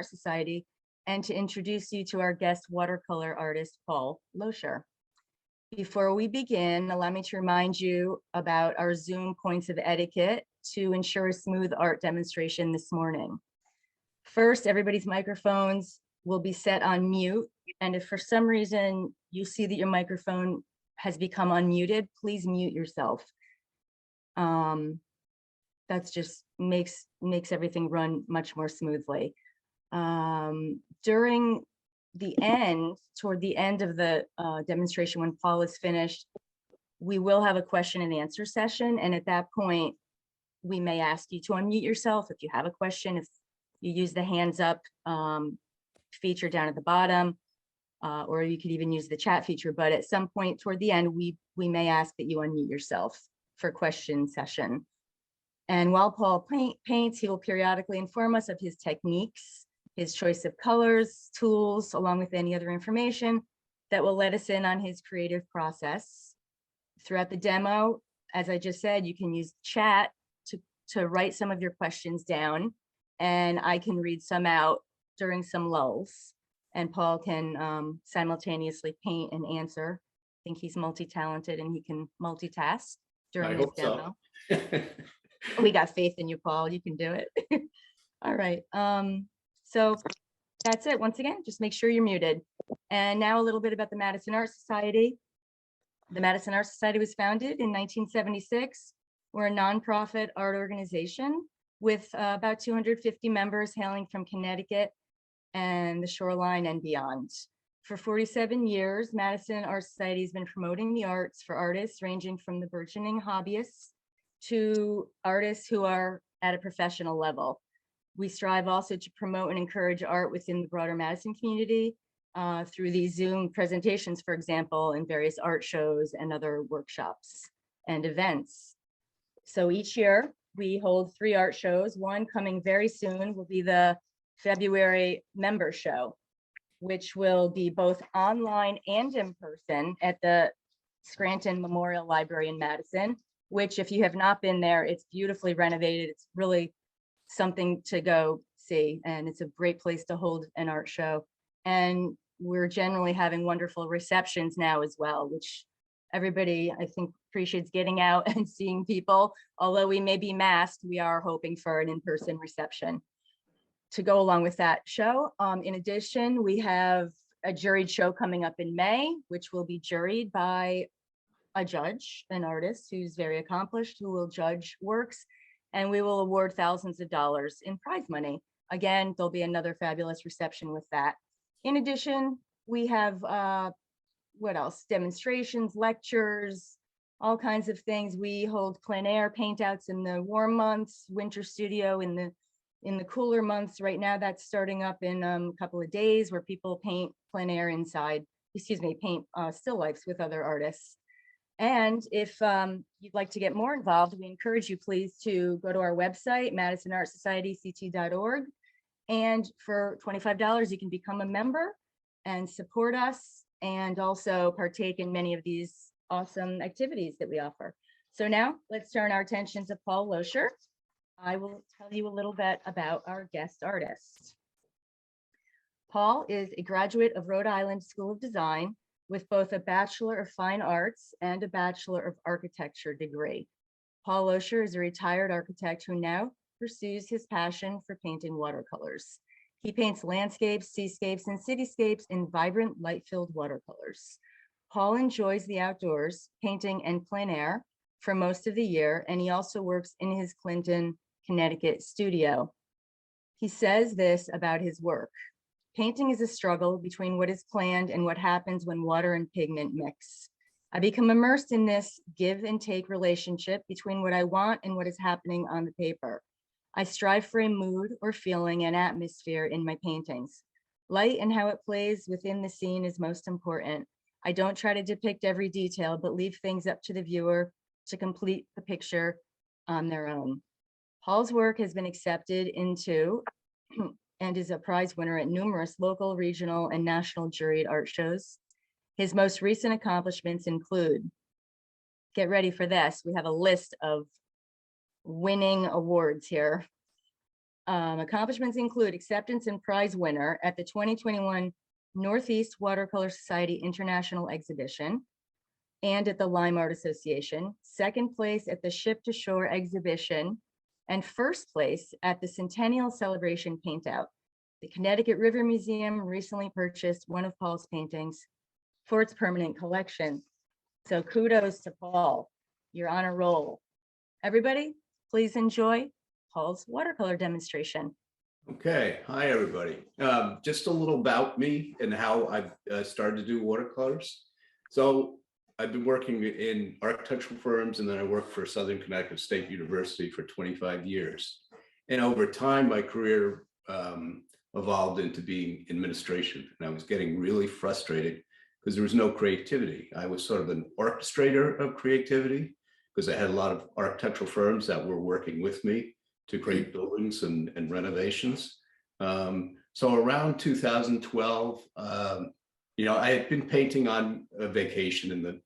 Society and to introduce you to our guest watercolor artist, Paul Loescher. Before we begin, allow me to remind you about our Zoom points of etiquette to ensure a smooth art demonstration this morning. First, everybody's microphones will be set on mute, and if for some reason you see that your microphone has become unmuted, please mute yourself. That's just makes everything run much more smoothly. During the end, toward the end of the demonstration, when Paul is finished, we will have a question and answer session. And at that point, we may ask you to unmute yourself if you have a question, if you use the hands up feature down at the bottom, or you could even use the chat feature. But at some point toward the end, we may ask that you unmute yourself for question session. And while Paul paints, he will periodically inform us of his techniques, his choice of colors, tools, along with any other information that will let us in on his creative process. Throughout the demo, as I just said, you can use chat to write some of your questions down, and I can read some out during some lulls, and Paul can simultaneously paint and answer. I think he's multi-talented and he can multitask during this demo. So. We got faith in you, Paul. You can do it. All right. So that's it. Once again, just make sure you're muted. And now a little bit about the Madison Art Society. The Madison Art Society was founded in 1976. We're a nonprofit art organization with about 250 members hailing from Connecticut and the shoreline and beyond. For 47 years, Madison Art Society has been promoting the arts for artists ranging from the burgeoning hobbyists to artists who are at a professional level. We strive also to promote and encourage art within the broader Madison community through these Zoom presentations, for example, and various art shows and other workshops and events. So each year we hold 3 art shows. One coming very soon will be the February member show, which will be both online and in person at the Scranton Memorial Library in Madison, which if you have not been there, it's beautifully renovated. It's really something to go see, and it's a great place to hold an art show. And we're generally having wonderful receptions now as well, which everybody, I think, appreciates getting out and seeing people. Although we may be masked, we are hoping for an in-person reception to go along with that show. In addition, we have a juried show coming up in May, which will be juried by a judge, an artist who's very accomplished, who will judge works, and we will award thousands of dollars in prize money. Again, there'll be another fabulous reception with that. In addition, we have, what else? Demonstrations, lectures, all kinds of things. We hold plein air paint outs in the warm months, winter studio in the cooler months. Right now, that's starting up in a couple of days, where people paint plein air inside, paint still lifes with other artists. And if you'd like to get more involved, we encourage you please to go to our website, madisonartsocietyct.org. And for $25, you can become a member and support us, and also partake in many of these awesome activities that we offer. So now let's turn our attention to Paul Loescher. I will tell you a little bit about our guest artist. Paul is a graduate of Rhode Island School of Design with both a Bachelor of Fine Arts and a Bachelor of Architecture degree. Paul Loescher is a retired architect who now pursues his passion for painting watercolors. He paints landscapes, seascapes, and cityscapes in vibrant, light-filled watercolors. Paul enjoys the outdoors, painting and plein air for most of the year, and he also works in his Clinton, Connecticut studio. He says this about his work: painting is a struggle between what is planned and what happens when water and pigment mix. I become immersed in this give and take relationship between what I want and what is happening on the paper. I strive for a mood or feeling and atmosphere in my paintings. Light and how it plays within the scene is most important. I don't try to depict every detail, but leave things up to the viewer to complete the picture on their own. Paul's work has been accepted into and is a prize winner at numerous local, regional, and national juried art shows. His most recent accomplishments include, get ready for this, we have a list of winning awards here. Accomplishments include acceptance and prize winner at the 2021 Northeast Watercolor Society International Exhibition and at the Lime Art Association, second place at the Ship to Shore Exhibition, and first place at the Centennial Celebration Paintout. The Connecticut River Museum recently purchased one of Paul's paintings for its permanent collection. So kudos to Paul. You're on a roll. Everybody, please enjoy Paul's watercolor demonstration. Okay, hi everybody. Just a little about me and how I've started to do watercolors. So I've been working in architectural firms, and then I worked for Southern Connecticut State University for 25 years. And over time, my career evolved into being administration. And I was getting really frustrated because there was no creativity. I was sort of an orchestrator of creativity because I had a lot of architectural firms that were working with me to create buildings and renovations. So around 2012, I had been painting on a vacation in the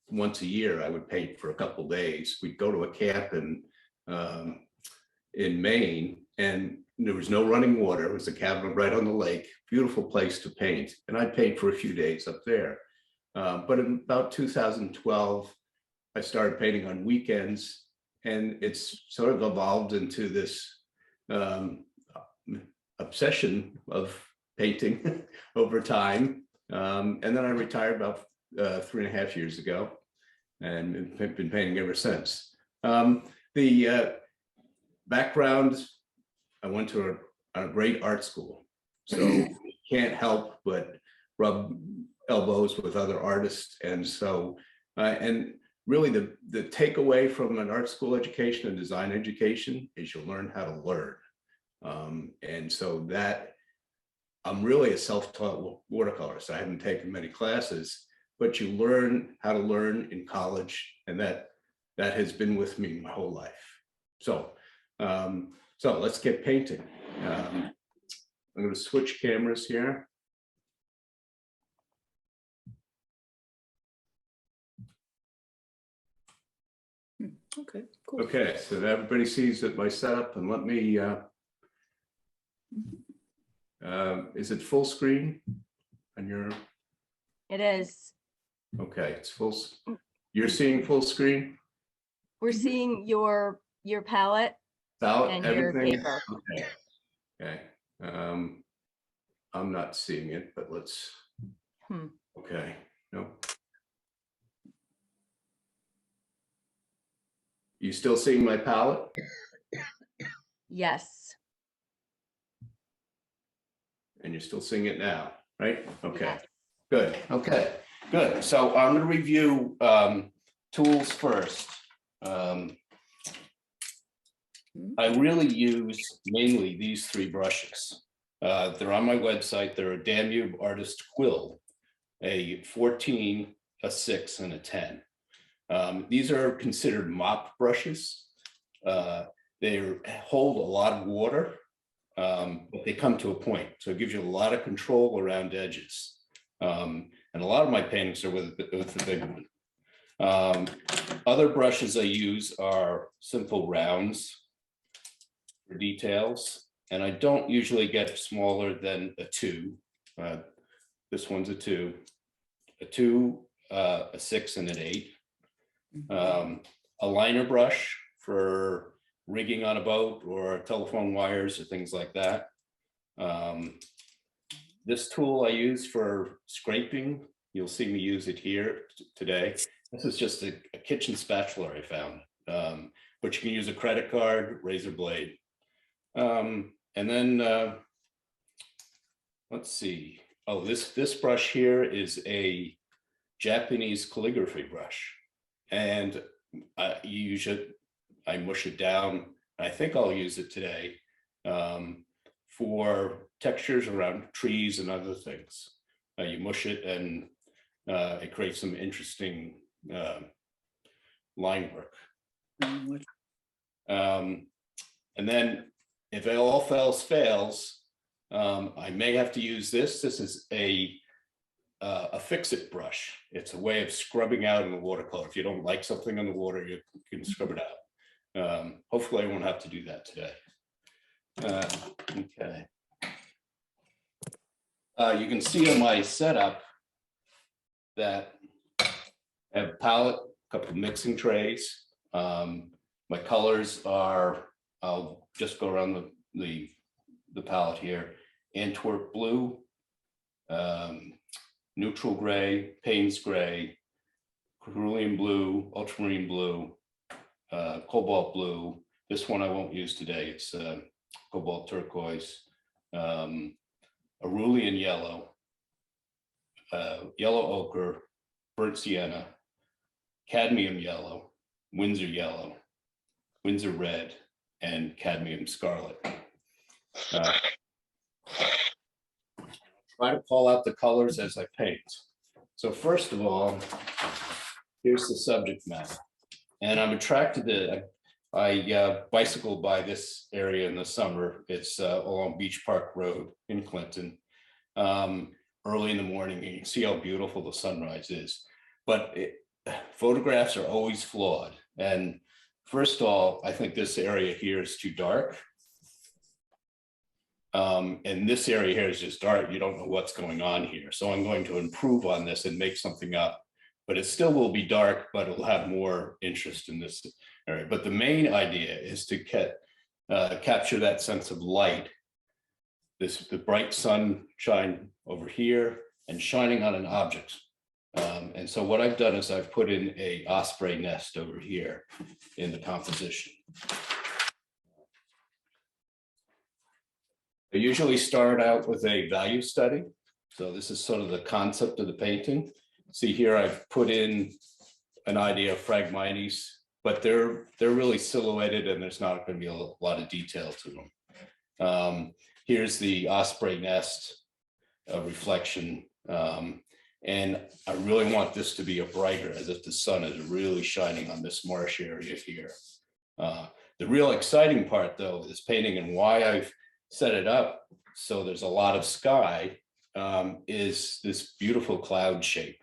once a year. I would paint for a couple of days. We'd go to a camp in Maine, and there was no running water. It was a cabin right on the lake, beautiful place to paint. And I'd paint for a few days up there. But in about 2012, I started painting on weekends, and it's sort of evolved into this obsession of painting over time. And then I retired about 3.5 years ago, and have been painting ever since. The background, I went to a great art school, so you can't help but rub elbows with other artists. And so, and really the takeaway from an art school education and design education is you learn how to learn. And so that I'm really a self-taught watercolorist. I haven't taken many classes, but you learn how to learn in college, and that has been with me my whole life. So, so let's get painting. I'm going to switch cameras here. Okay, cool. Okay, so that everybody sees that my setup, and let me, is it full screen on your? It is. Okay, it's full. You're seeing full screen? We're seeing your palette and Everything? your paper. Okay. Okay. I'm not seeing it, but let's. Okay. Nope. You still seeing my palette? Yes. And you're still seeing it now, right? Okay. Yes. Good. Okay. Good. So I'm going to review tools first. I really use mainly these three brushes. They're on my website. They're a Danube Artist Quill, a 14, a 6, and a 10. These are considered mop brushes. They hold a lot of water, but they come to a point. So it gives you a lot of control around edges. And a lot of my paintings are with the big one. Other brushes I use are simple rounds for details, and I don't usually get smaller than a 2. This one's a 2, a 6, and an 8. A liner brush for rigging on a boat or telephone wires or things like that. This tool I use for scraping, you'll see me use it here today. This is just a kitchen spatula I found, but you can use a credit card, razor blade. And then let's see. Oh, this brush here is a Japanese calligraphy brush, and I use it. I mush it down. I think I'll use it today for textures around trees and other things. You mush it, and it creates some interesting line work. And then if it all fails, I may have to use this. This is a fix-it brush. It's a way of scrubbing out in the watercolor. If you don't like something in the water, you can scrub it out. Hopefully I won't have to do that today. Okay. You can see on my setup that I have a palette, a couple of mixing trays. My colors are, I'll just go around the palette here. Antwerp blue, neutral gray, Payne's gray, cerulean blue, ultramarine blue, cobalt blue. This one I won't use today. It's cobalt turquoise, cerulean yellow, yellow ochre, burnt sienna, cadmium yellow, Windsor red, and cadmium scarlet. Try to call out the colors as I paint. So first of all, here's the subject matter. And I'm attracted to, I bicycle by this area in the summer. It's along Beach Park Road in Clinton, early in the morning, and you can see how beautiful the sunrise is. But photographs are always flawed. And first of all, I think this area here is too dark. And this area here is just dark. You don't know what's going on here. So I'm going to improve on this and make something up. But it still will be dark, but it'll have more interest in this area. But the main idea is to capture that sense of light. The bright sunshine over here and shining on an object. And so what I've done is I've put in a osprey nest over here in the composition. I usually start out with a value study. So this is sort of the concept of the painting. See here, I've put in an idea of Phragmites, but they're really silhouetted and there's not going to be a lot of detail to them. Here's the osprey nest reflection. And I really want this to be a brighter, as if the sun is really shining on this marsh area here. The real exciting part though, is painting, and why I've set it up so there's a lot of sky, is this beautiful cloud shape.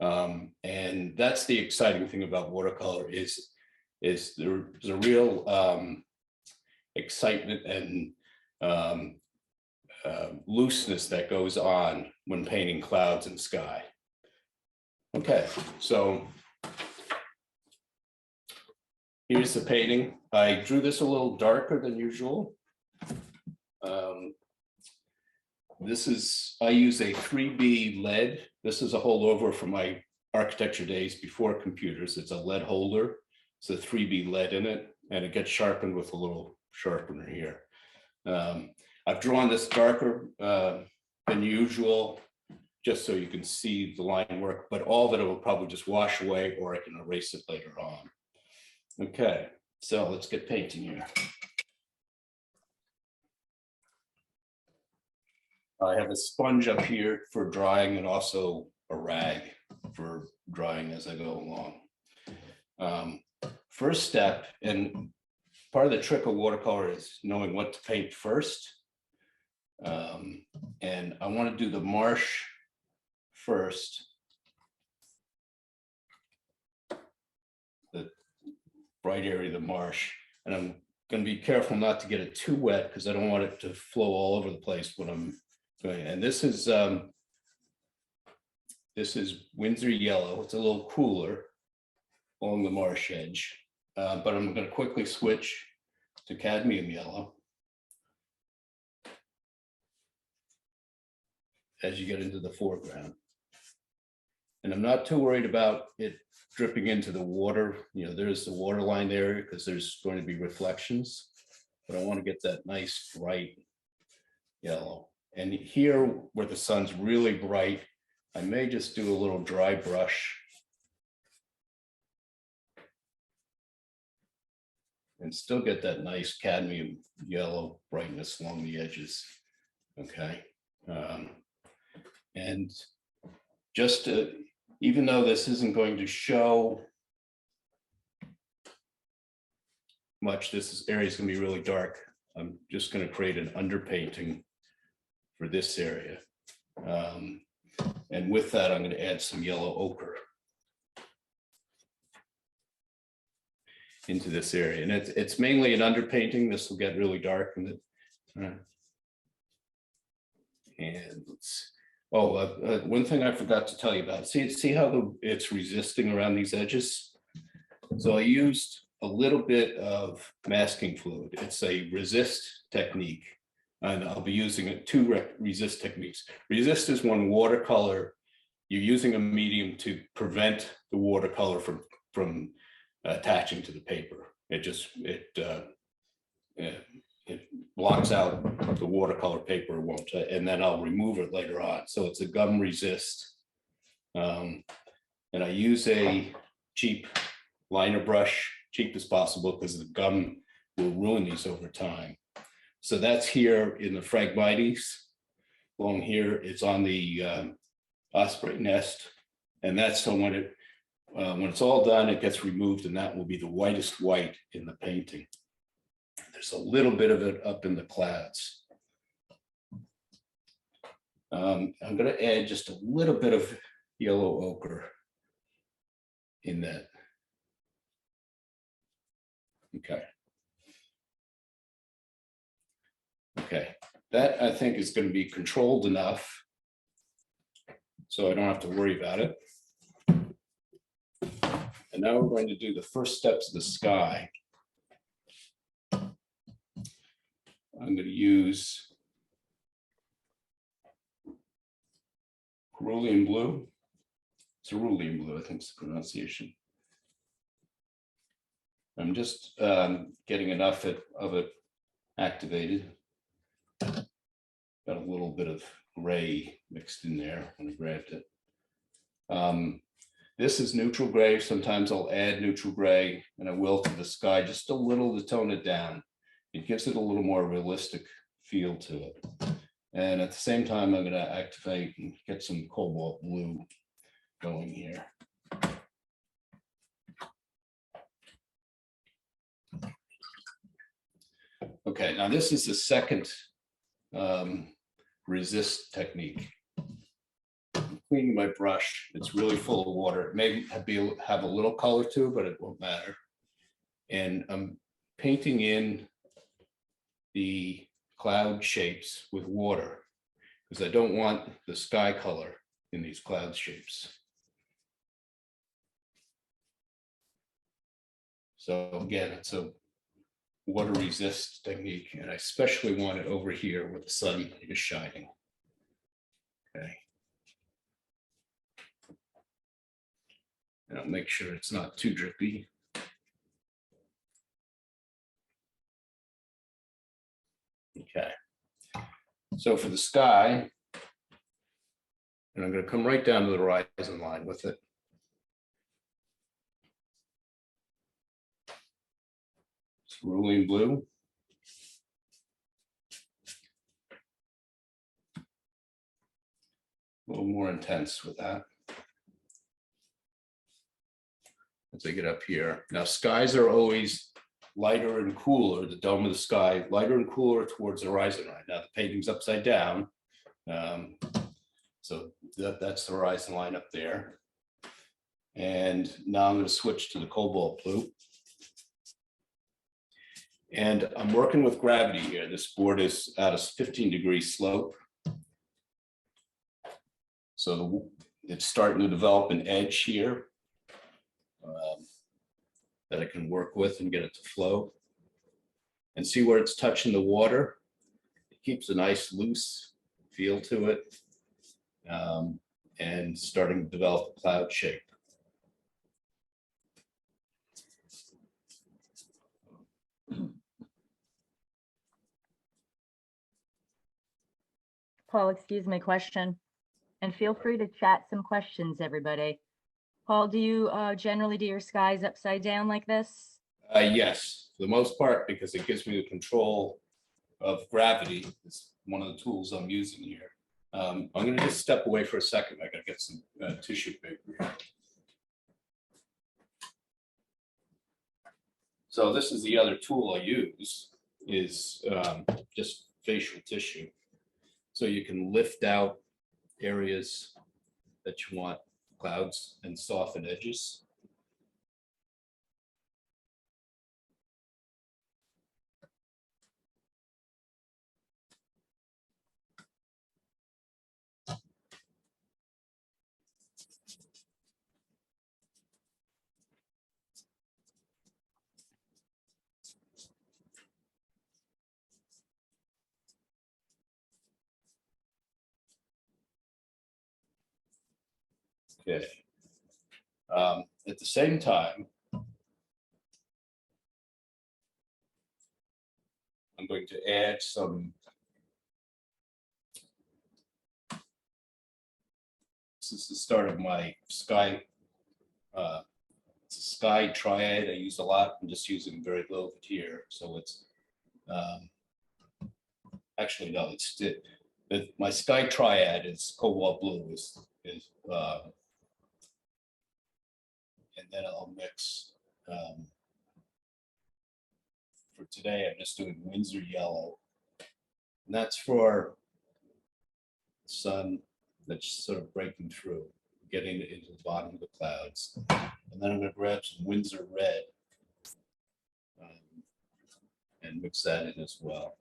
And that's the exciting thing about watercolor is there's a real excitement and looseness that goes on when painting clouds and sky. Okay, so here's the painting. I drew this a little darker than usual. I use a 3B lead. This is a holdover from my architecture days before computers. It's a lead holder. It's a 3B lead in it, and it gets sharpened with a little sharpener here. I've drawn this darker than usual, just so you can see the line work, but all of it will probably just wash away, or I can erase it later on. Okay, so let's get painting here. I have a sponge up here for drying and also a rag for drying as I go along. First step, and part of the trick of watercolor is knowing what to paint first. And I want to do the marsh first. The bright area of the marsh. And I'm going to be careful not to get it too wet because I don't want it to flow all over the place when I'm doing it. And this is Windsor yellow. It's a little cooler along the marsh edge, but I'm going to quickly switch to cadmium yellow as you get into the foreground. And I'm not too worried about it dripping into the water. You know, there's the water line there because there's going to be reflections, but I want to get that nice bright yellow. And here where the sun's really bright, I may just do a little dry brush and still get that nice cadmium yellow brightness along the edges. Okay. And just to, even though this isn't going to show much, this area is going to be really dark. I'm just going to create an underpainting for this area. And with that, I'm going to add some yellow ochre into this area. And it's mainly an underpainting. This will get really dark Right. And let's, one thing I forgot to tell you about, see how it's resisting around these edges? So I used a little bit of masking fluid. It's a resist technique, and I'll be using two resist techniques. Resist is when watercolor, you're using a medium to prevent the watercolor from attaching to the paper. It blocks out the watercolor paper, won't, and then I'll remove it later on. So it's a gum resist. And I use a cheap liner brush, cheap as possible, because the gum will ruin these over time. So that's here in the Phragmites. Along here, it's on the osprey nest. And that's so when it's all done, it gets removed, and that will be the whitest white in the painting. There's a little bit of it up in the clouds. I'm going to add just a little bit of yellow ochre in that. Okay. Okay, that I think is going to be controlled enough so I don't have to worry about it. And now we're going to do the first steps of the sky. I'm going to use cerulean blue. Cerulean blue, I think is the pronunciation. I'm just getting enough of it activated. Got a little bit of gray mixed in there when I grabbed it. This is neutral gray. Sometimes I'll add neutral gray, and I will to the sky just a little to tone it down. It gives it a little more realistic feel to it. And at the same time, I'm going to activate and get some cobalt blue going here. Okay, now this is the second resist technique. I'm cleaning my brush. It's really full of water. It may have a little color too, but it won't matter. And I'm painting in the cloud shapes with water because I don't want the sky color in these cloud shapes. So again, it's a water resist technique, and I especially want it over here where the sun is shining. Okay. And I'll make sure it's not too drippy. Okay. So for the sky, and I'm going to come right down to the horizon line with it. Cerulean blue. A little more intense with that. As I get up here. Now, skies are always lighter and cooler, the dome of the sky, lighter and cooler towards the horizon right now. The painting's upside down. So that's the horizon line up there. And now I'm going to switch to the cobalt blue. And I'm working with gravity here. This board is at a 15-degree slope. So it's starting to develop an edge here that I can work with and get it to flow. And see where it's touching the water? It keeps a nice loose feel to it and starting to develop a cloud shape. Paul, excuse my question, and feel free to chat some questions, everybody. Paul, do you generally do your skies upside down like this? Yes, for the most part, because it gives me the control of gravity. It's one of the tools I'm using here. I'm going to just step away for a second. I got to get some tissue paper here. So this is the other tool I use, is just facial tissue. So you can lift out areas that you want clouds and soften edges. Okay. At the same time, I'm going to add some. This is the start of my sky. It's a sky triad I use a lot. I'm just using very low here, so it's actually no, it's my sky triad is cobalt blue and then I'll mix. For today, I'm just doing Windsor yellow, and that's for the sun that's sort of breaking through, getting into the bottom of the clouds. And then I'm going to grab some Windsor red and mix that in as well.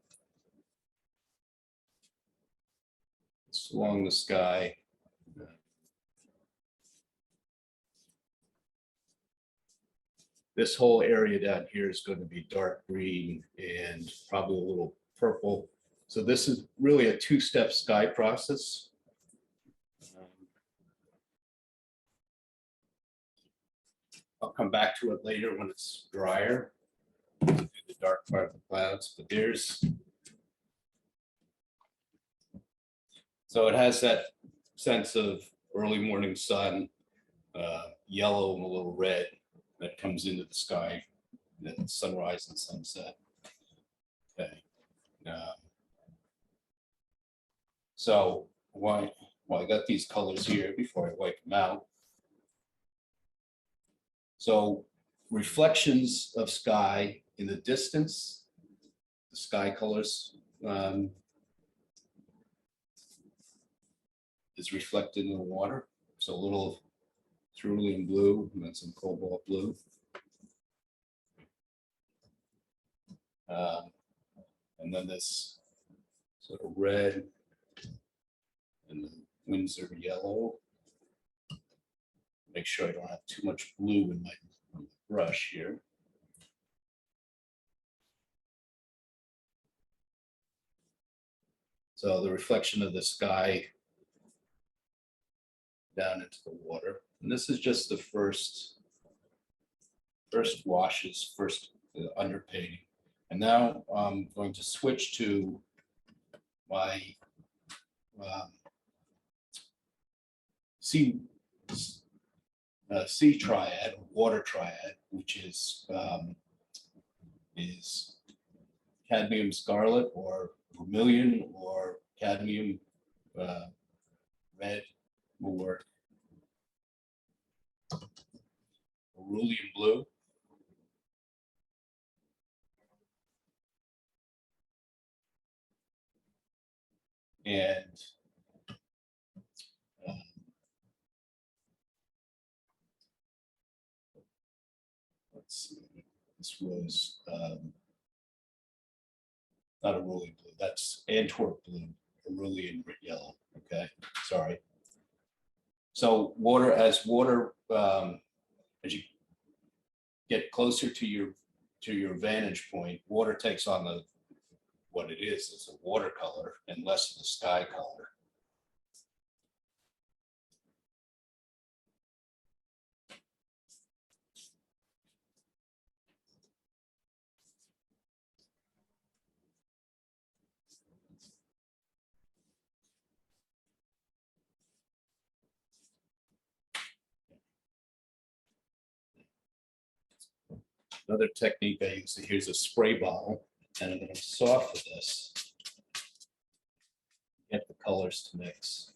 It's along the sky. This whole area down here is going to be dark green and probably a little purple. So this is really a two-step sky process. I'll come back to it later when it's drier, to do the dark part of the clouds, but so it has that sense of early morning sun, yellow and a little red that comes into the sky, the sunrise and sunset. Okay. So I got these colors here before I wipe them out. So reflections of sky in the distance, the sky colors is reflected in the water. So a little cerulean blue and then some cobalt blue. And then this sort of red and the Windsor yellow. Make sure I don't have too much blue in my brush here. So the reflection of the sky down into the water. And this is just the first washes, first underpainting. And now I'm going to switch to my sea triad, water triad, which is cadmium scarlet or vermilion or cadmium red will work. Cerulean blue. And let's see, this was not a cerulean blue, that's Antwerp blue, cerulean yellow. Okay, sorry. So as you get closer to your vantage point, water takes on what it is. It's a watercolor and less of the sky color. Another technique I use, here's a spray bottle, and I'm going to soften this, get the colors to mix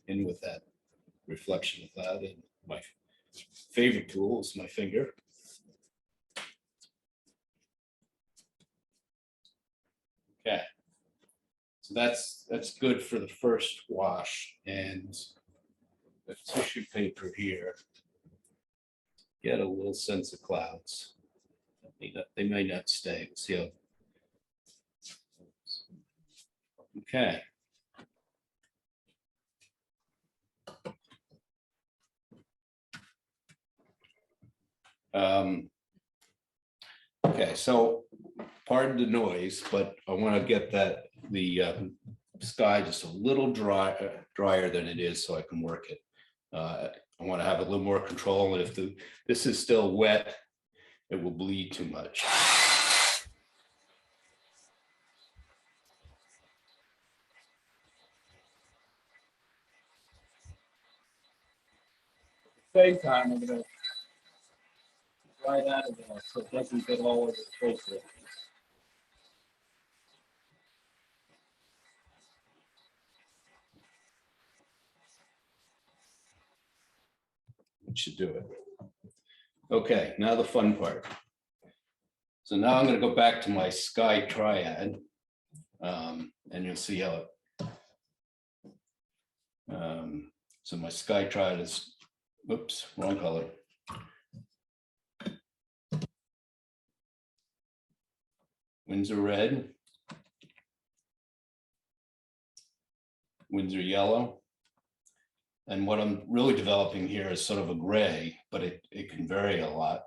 in with that reflection of cloud. And my favorite tool is my finger. Okay, so that's good for the first wash. And the tissue paper here, get a little sense of clouds. They may not stay. We'll see how. Okay. Okay, so pardon the noise, but I want to get the sky just a little drier than it is so I can work it. I want to have a little more control, and if this is still wet, it will bleed too much. Same time, I'm gonna dry that again, so it doesn't get all over the face there. It should do it. Okay, now the fun part. So now I'm going to go back to my sky triad, and you'll see how it. So my sky triad is, whoops, wrong color. Winds are red. Winds are yellow. And what I'm really developing here is sort of a gray, but it can vary a lot.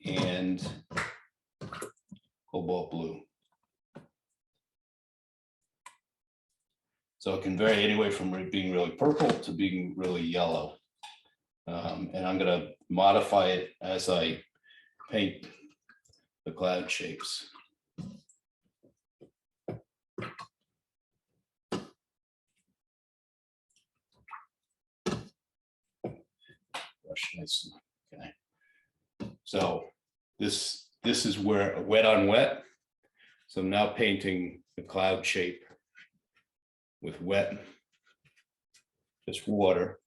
And cobalt blue. So it can vary anyway from being really purple to being really yellow. And I'm going to modify it as I paint the cloud shapes. Okay. So this is where wet on wet. So I'm now painting the cloud shape with wet, just water.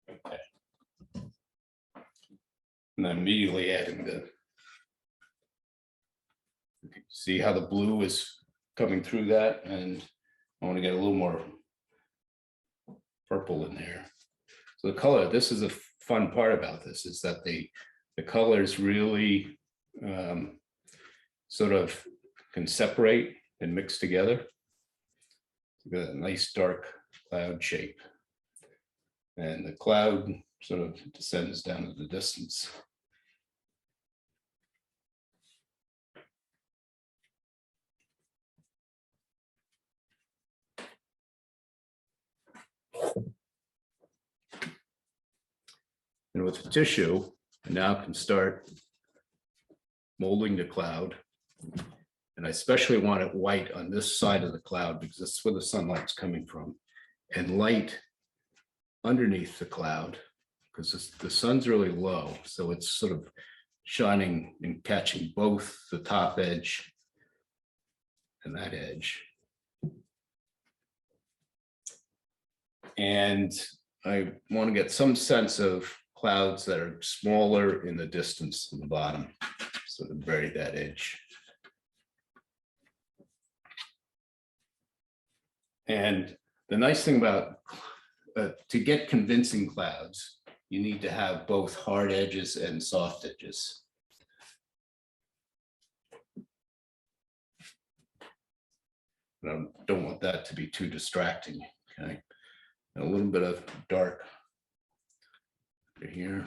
Okay. And then immediately adding the, see how the blue is coming through that, and I want to get a little more purple in there. So the color, this is a fun part about this, is that the colors really sort of can separate and mix together. You've got a nice dark cloud shape, and the cloud sort of descends down to the distance. And with the tissue, I now can start molding the cloud. And I especially want it white on this side of the cloud because that's where the sunlight's coming from, and light underneath the cloud because the sun's really low. So it's sort of shining and catching both the top edge and that edge. And I want to get some sense of clouds that are smaller in the distance in the bottom, so to bury that edge. And the nice thing about to get convincing clouds, you need to have both hard edges and soft edges. But I don't want that to be too distracting. Okay, and a little bit of dark here.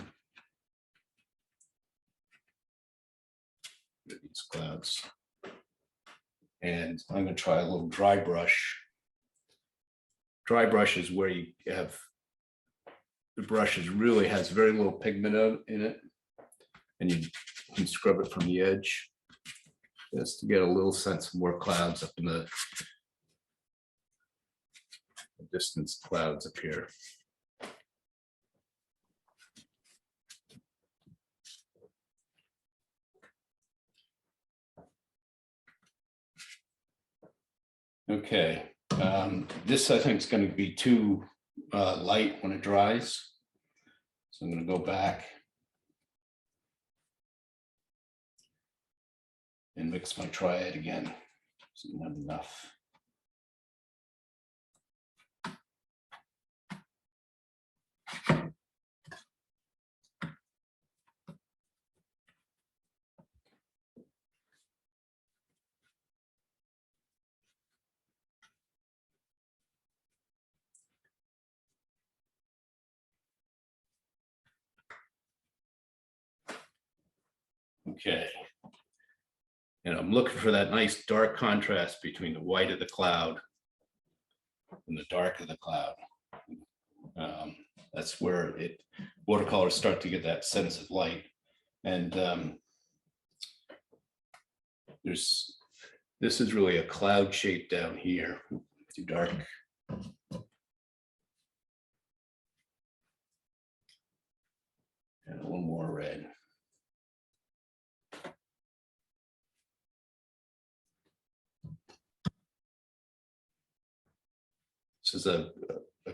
These clouds. And I'm going to try a little dry brush. Dry brush is where you have the brush really has very little pigment in it, and you can scrub it from the edge just to get a little sense of more clouds up in the distance clouds up here. Okay, this I think is going to be too light when it dries. So I'm going to go back and mix my triad again. So not enough. Okay. And I'm looking for that nice dark contrast between the white of the cloud and the dark of the cloud. That's where watercolors start to get that sense of light. And this is really a cloud shape down here, too dark. And a little more red. This is a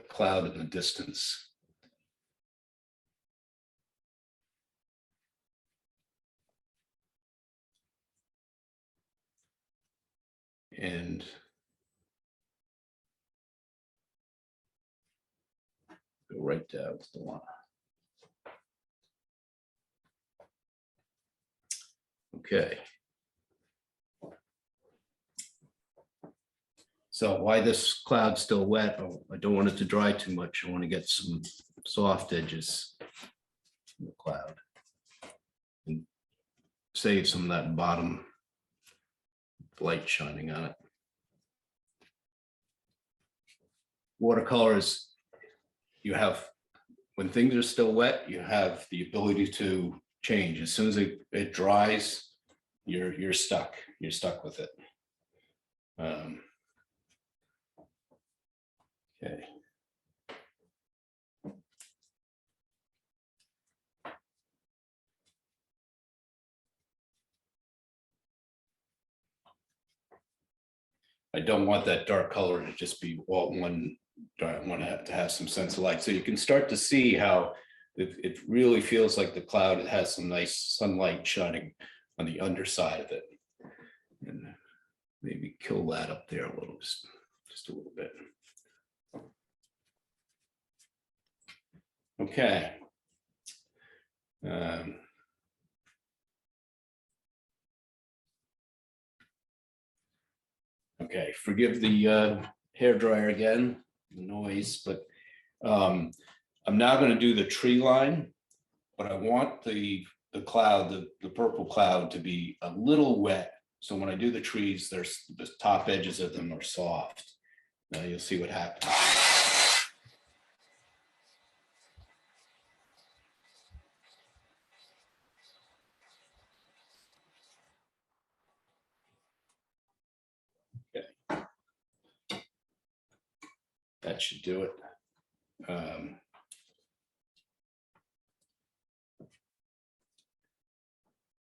cloud in the distance. And go right down to the line. Okay. So why this cloud's still wet? Oh, I don't want it to dry too much. I want to get some soft edges in the cloud and save some of that bottom light shining on it. Watercolors, you have, when things are still wet, you have the ability to change. As soon as it dries, you're stuck. You're stuck with it. Okay. I don't want that dark color to just be all one. I want to have some sense of light. So you can start to see how it really feels like the cloud. It has some nice sunlight shining on the underside of it. And maybe kill that up there a little, just a little bit. Okay. Okay, forgive the hair dryer again, the noise, but I'm now going to do the tree line, but I want the cloud, the purple cloud, to be a little wet. So when I do the trees, there's the top edges of them are soft. Now you'll see what happens. That should do it.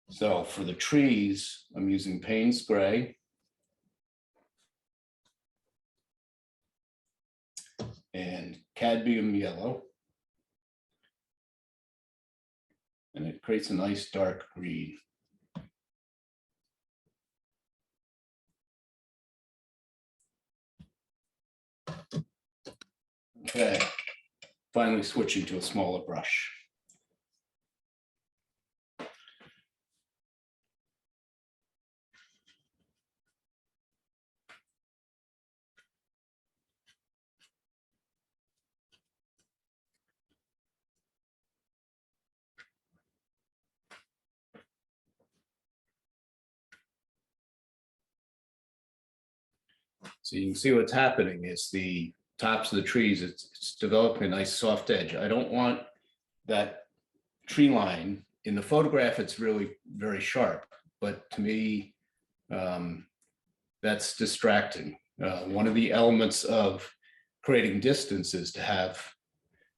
So for the trees, I'm using Payne's gray and cadmium yellow. And it creates a nice dark green. Okay, finally switching to a smaller brush. So you can see what's happening is the tops of the trees, it's developing a nice soft edge. I don't want that tree line. In the photograph, it's really very sharp, but to me, that's distracting. One of the elements of creating distance is to have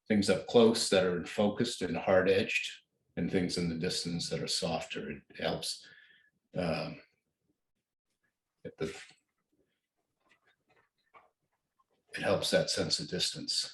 things up close that are focused and hard edged, and things in the distance that are softer. It helps it helps that sense of distance.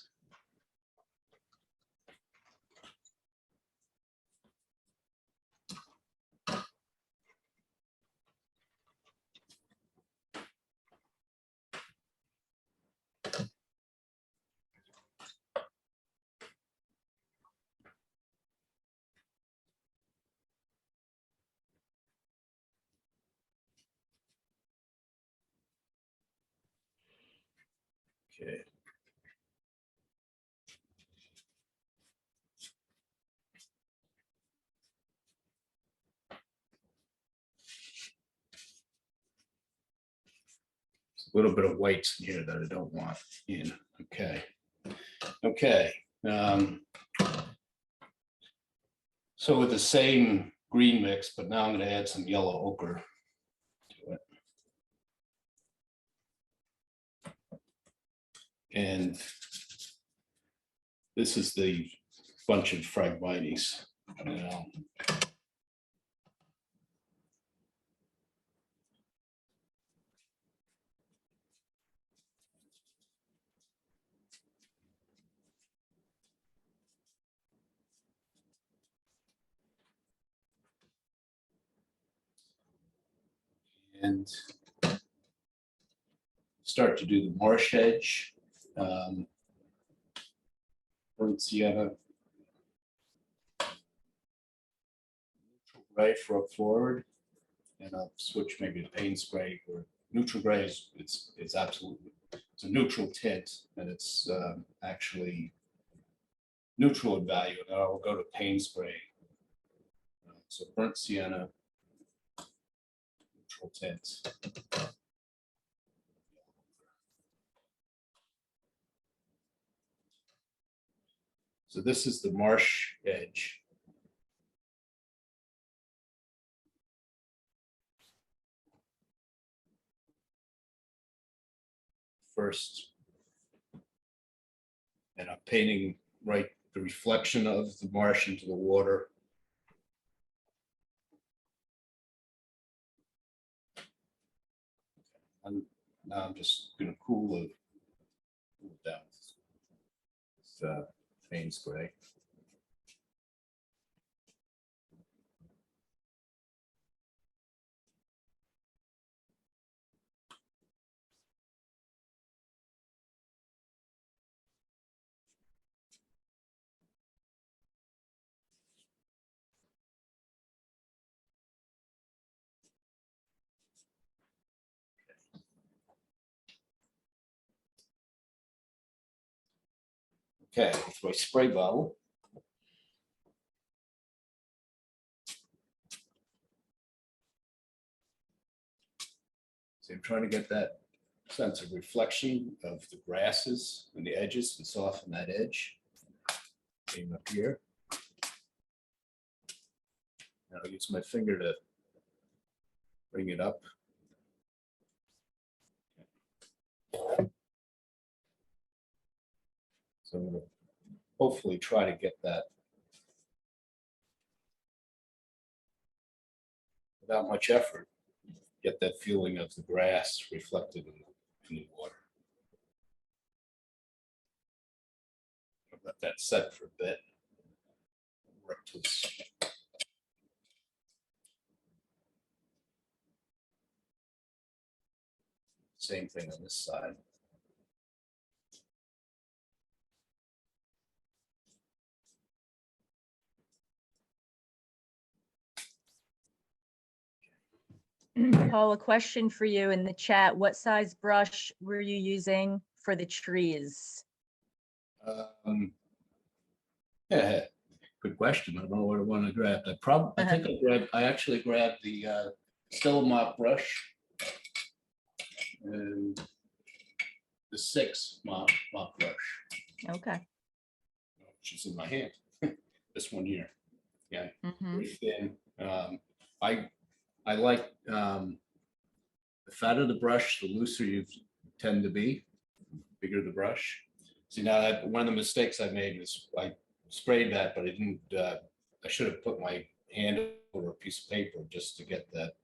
Okay. a little bit of whites in here that I don't want in. Okay. Okay. So with the same green mix, but now I'm going to add some yellow ochre to it. And this is the bunch of Phragmites. And start to do the marsh edge. Burnt sienna. Neutral gray for up forward. And I'll switch maybe to paint spray or neutral gray is it's absolutely, it's a neutral tint and it's actually neutral in value. And I'll go to paint spray. So burnt sienna, neutral tint. So this is the marsh edge. First, and I'm painting right the reflection of the marsh into the water. And now I'm just going to cool it down with paint spray. Okay, with my spray bottle. So I'm trying to get that sense of reflection of the grasses and the edges and soften that edge. Came up here. Now I'll use my finger to bring it up. So I'm going to hopefully try to get that without much effort, get that feeling of the grass reflected in the water. I'll let that set for a bit. Work this. Same thing on this side. Paul, a question for you in the chat. What size brush were you using for the trees? Yeah, good question. I don't know what I want to grab. I think I actually grabbed the Stella mop brush and the 6 mop brush, Okay. which is in my hand. This one here. Yeah, Mhm. very thin. I like the fatter the brush, the looser you tend to be, bigger the brush. See, now that one of the mistakes I made was I sprayed that, but I didn't. I should have put my hand over a piece of paper just to get that,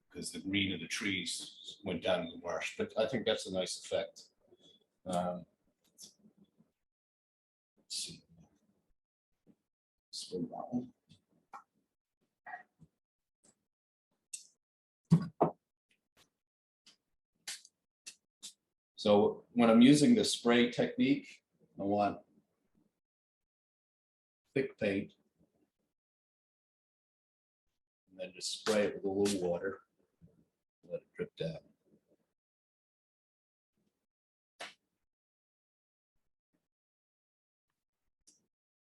because the green of the trees went down in the marsh. But I think that's a nice effect. Let's see. Spray that one. So when I'm using the spray technique, I want thick paint and then just spray it with a little water, let it drip down.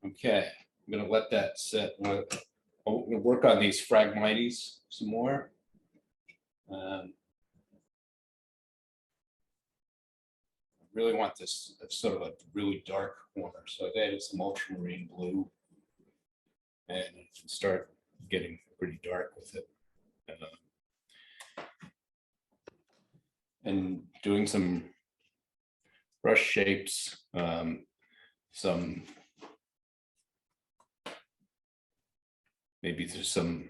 Okay, I'm gonna let that set. I'm gonna work on these Phragmites some more. really want this sort of a really dark corner. So I've added some ultramarine blue and start getting pretty dark with it. And doing some brush shapes, some, maybe there's some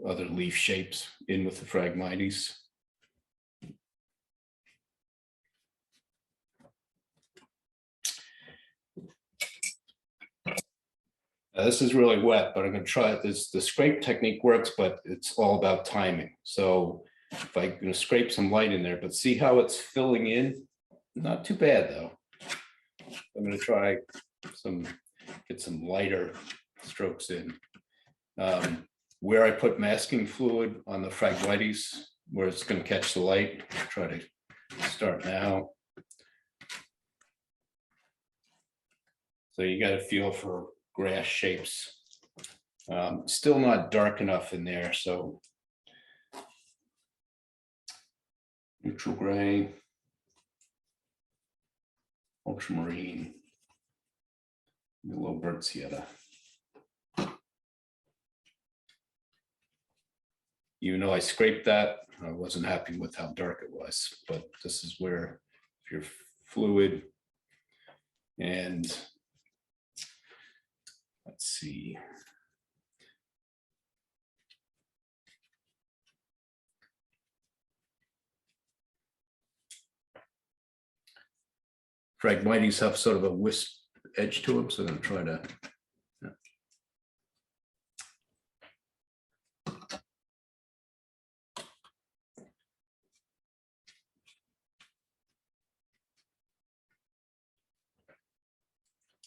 other leaf shapes in with the Phragmites. This is really wet, but I'm going to try this. The scrape technique works, but it's all about timing. So if I'm going to scrape some light in there, but see how it's filling in? Not too bad though. I'm going to try get some lighter strokes in. Where I put masking fluid on the Phragmites, where it's going to catch the light, try to start now. So you got a feel for grass shapes. Still not dark enough in there, so neutral gray, ultramarine, a little burnt sienna. Even though I scraped that, I wasn't happy with how dark it was, but this is where if your fluid and let's see. Phragmites have sort of a wisp edge to them, so I'm going to try to.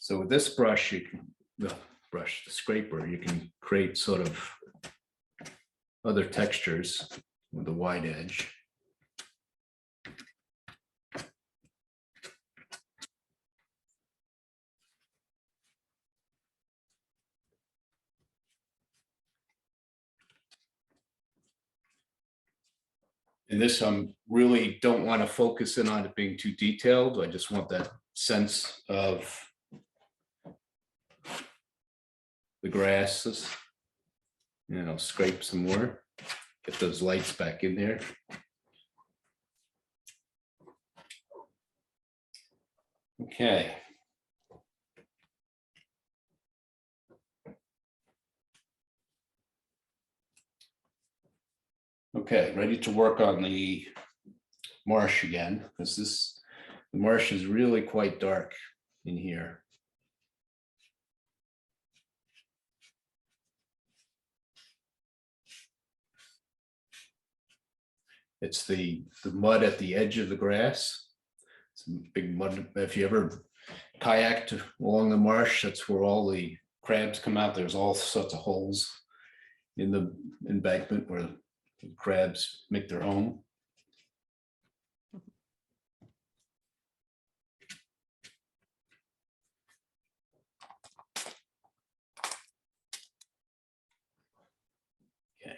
So with this brush, you can, the scraper, you can create sort of other textures with the wide edge. And this, really don't want to focus in on it being too detailed. I just want that sense of the grasses, you know, scrape some more, get those lights back in there. Okay. Okay, ready to work on the marsh again, because the marsh is really quite dark in here. It's the mud at the edge of the grass. Some big mud. If you ever kayaked along the marsh, that's where all the crabs come out. There's all sorts of holes in the embankment where the crabs make their home. Okay.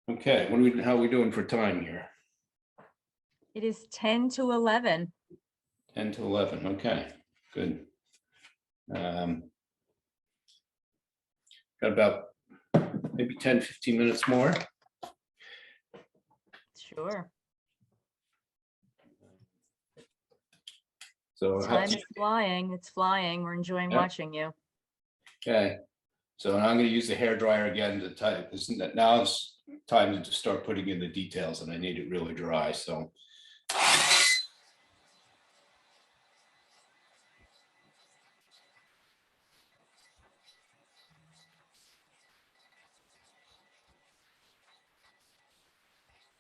Okay, how are we doing for time here? It is 10 to 11. 10 to 11, okay, good. Got about maybe 10, 15 minutes more. Sure. So Time is flying. It's flying. We're enjoying Yeah. watching you. okay, so I'm going to use the hair dryer again to type. Now it's time to start putting in the details, and I need it really dry. So.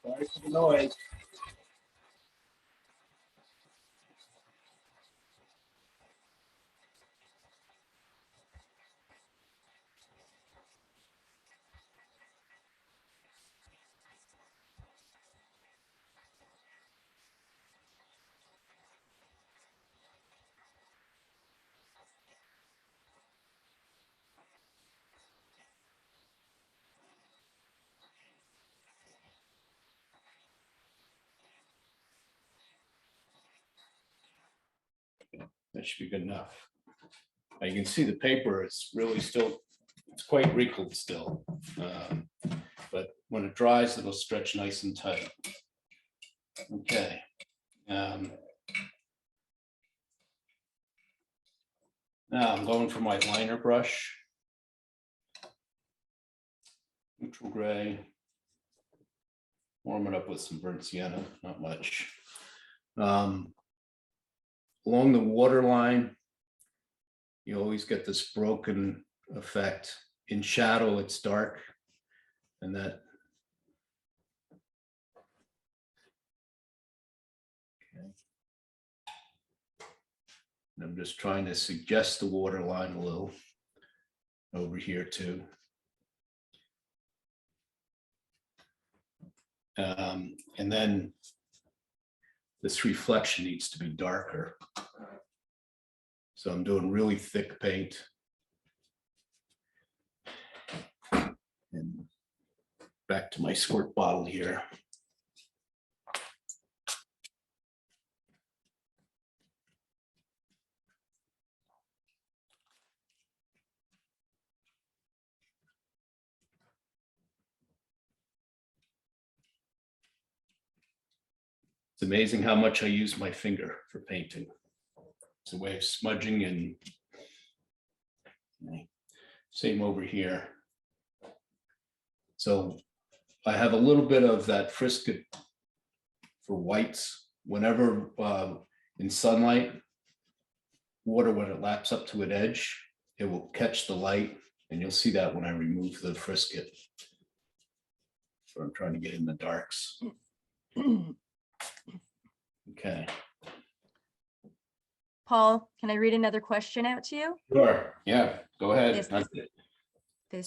Sorry for the noise. That should be good enough. Now you can see the paper, it's really still, it's quite wrinkled still. But when it dries, it'll stretch nice and tight. Okay. Now I'm going for my liner brush. Neutral gray. Warm it up with some burnt sienna, not much. Along the water line, you always get this broken effect. In shadow, it's dark, and that. Okay. And I'm just trying to suggest the water line a little over here too. And then this reflection needs to be darker. So I'm doing really thick paint. And back to my squirt bottle here. It's amazing how much I use my finger for painting. It's a way of smudging, and same over here. So I have a little bit of that frisket for whites. Whenever in sunlight, water, when it laps up to an edge, it will catch the light, and you'll see that when I remove the frisket. So I'm trying to get in the darks. Okay. Paul, can I read another question out to you? Sure. Yeah, go ahead. This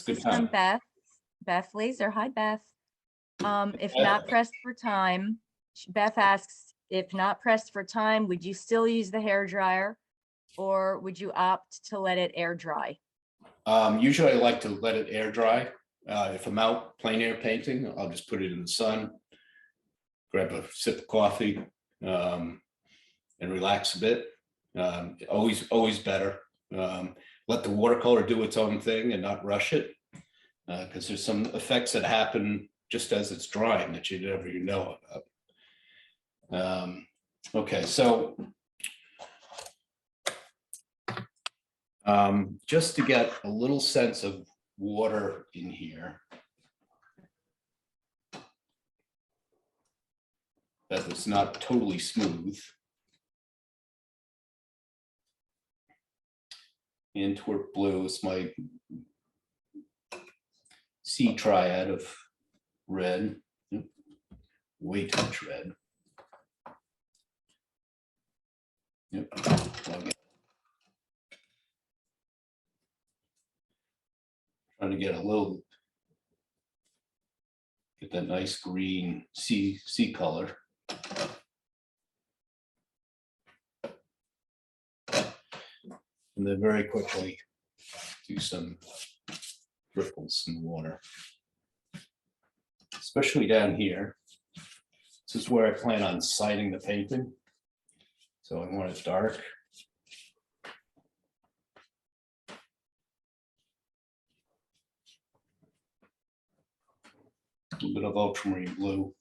good is from time. Beth Laser. Hi, Beth. If not pressed for time, Beth asks, if not pressed for time, would you still use the hair dryer, or would you opt to let it air dry? Usually I like to let it air dry. If I'm out plein air painting, I'll just put it in the sun, grab a sip of coffee, and relax a bit. Always better. Let the watercolor do its own thing and not rush it, because there's some effects that happen just as it's drying that you never know about. Okay, so just to get a little sense of water in here, that it's not totally smooth. Antwerp blue is my C triad of red. Way too much red. Yep. Trying to get a little, get that nice green sea color. And then very quickly do some ripples in the water, especially down here. This is where I plan on sighting the painting. So I want it dark. A little bit of ultramarine blue.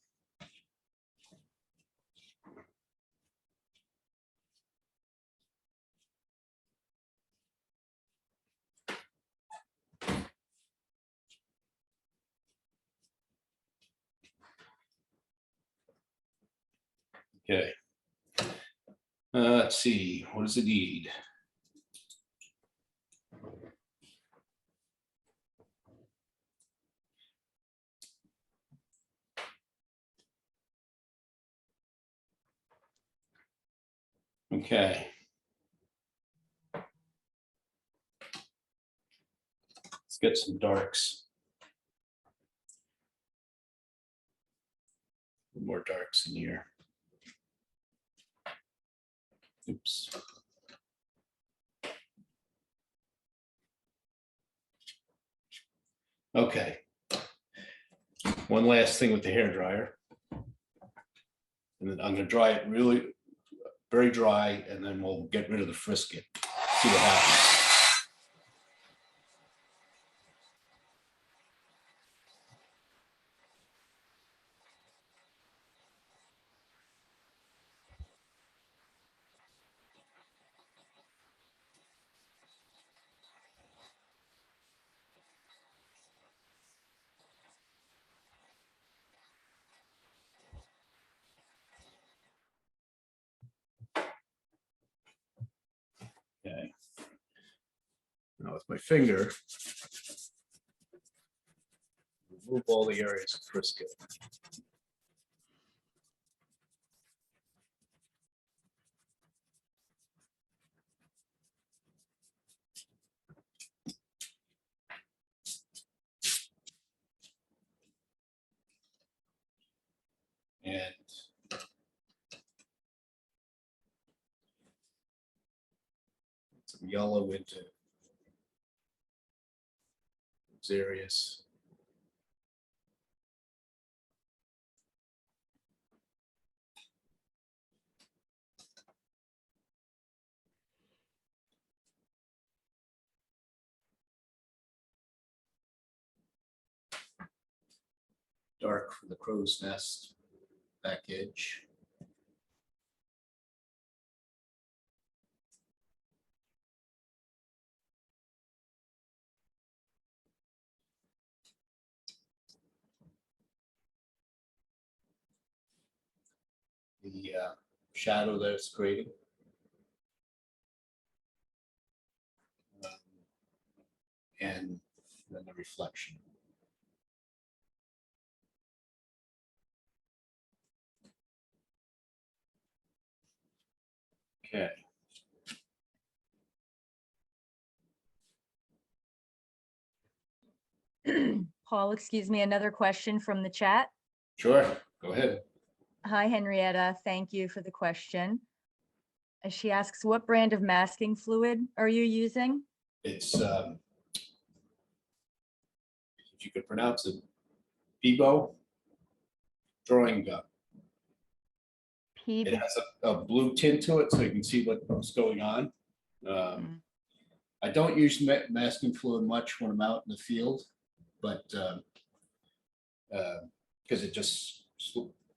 Okay. Let's see, what does it need? Okay. Let's get some darks. More darks in here. Oops. Okay. One last thing with the hair dryer. And then I'm going to dry it really very dry, and then we'll get rid of the frisket. See what happens. Okay. Now with my finger, remove all the areas of frisket. And some yellow into those areas. Dark for the crow's nest back edge. The shadow that it's creating. And then the reflection. Okay. Paul, excuse me, another question from the chat. Sure, go ahead. Hi, Henrietta. Thank you for the question. She asks, what brand of masking fluid are you using? It's, if you could pronounce it, Bebo drawing gun. It Peeb. has a blue tint to it, so you can see what's going on. I don't use masking fluid much when I'm out in the field, but because it just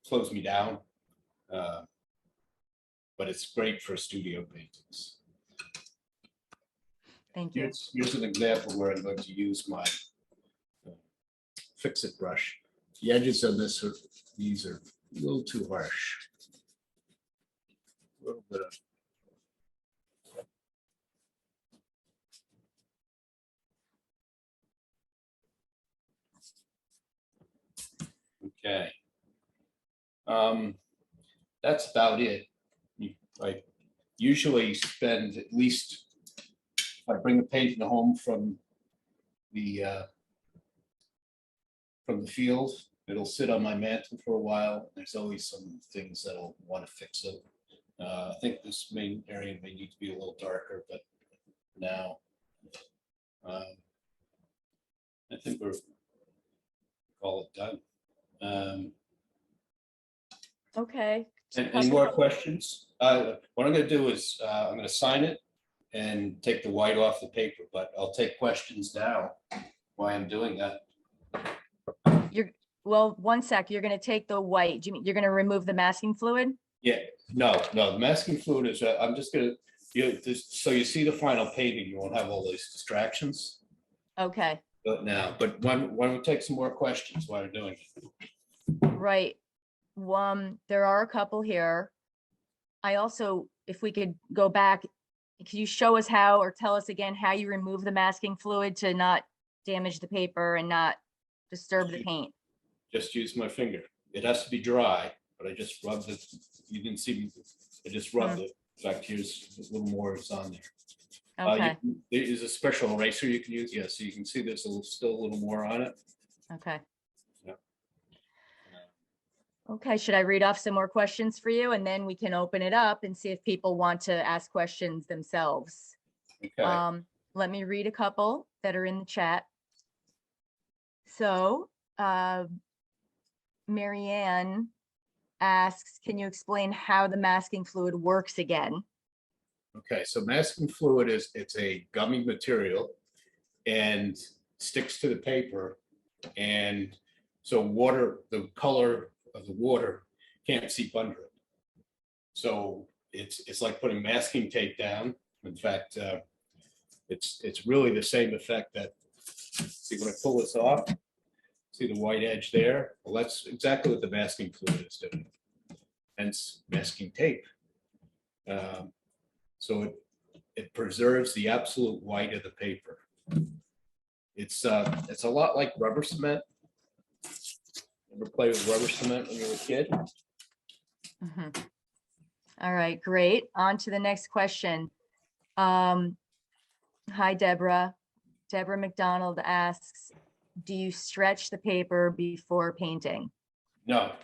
slows me down. But it's great for studio paintings. Thank you. Here's an example where I'm going to use my fix-it brush. The edges on these are a little too harsh. A little bit of okay. That's about it. I usually spend at least, if I bring the painting home from the field, it'll sit on my mantle for a while. There's always some things that'll want to fix it. I think this main area may need to be a little darker, but now I think we're call it done. Okay. Any more questions? What I'm going to do is I'm going to sign it and take the white off the paper, but I'll take questions now while I'm doing that. Well, one sec, you're going to take the white. Do you mean you're going to remove the masking fluid? Yeah, no, the masking fluid is, I'm just going to, so you see the final painting, you won't have all those distractions. Okay. But why don't we take some more questions while we're doing it? Right. There are a couple here. I also, if we could go back, can you show us how, or tell us again how you remove the masking fluid to not damage the paper and not disturb the paint? Just use my finger. It has to be dry, but I just rubbed it. You didn't see me. I just rubbed it. In fact, here's a little more is on there. Okay. There is a special eraser you can use. Yeah, so you can see there's still a little more on it. Okay. Yeah. Okay, should I read off some more questions for you, and then we can open it up and see if people want to ask questions themselves? Okay. Let me read a couple that are in the chat. So, Marianne asks, can you explain how the masking fluid works again? Okay, so masking fluid it's a gummy material and sticks to the paper. And so water, the color of the water can't seep under it. So it's like putting masking tape down. In fact, it's really the same effect that, see when I pull this off, see the white edge there? Well, that's exactly what the masking fluid is doing. Hence masking tape. So it preserves the absolute white of the paper. It's a lot like rubber cement. Ever play with rubber cement when you were a kid? Mhm. All right, great. On to the next question. Hi, Deborah. Deborah McDonald asks, do you stretch the paper before painting? No,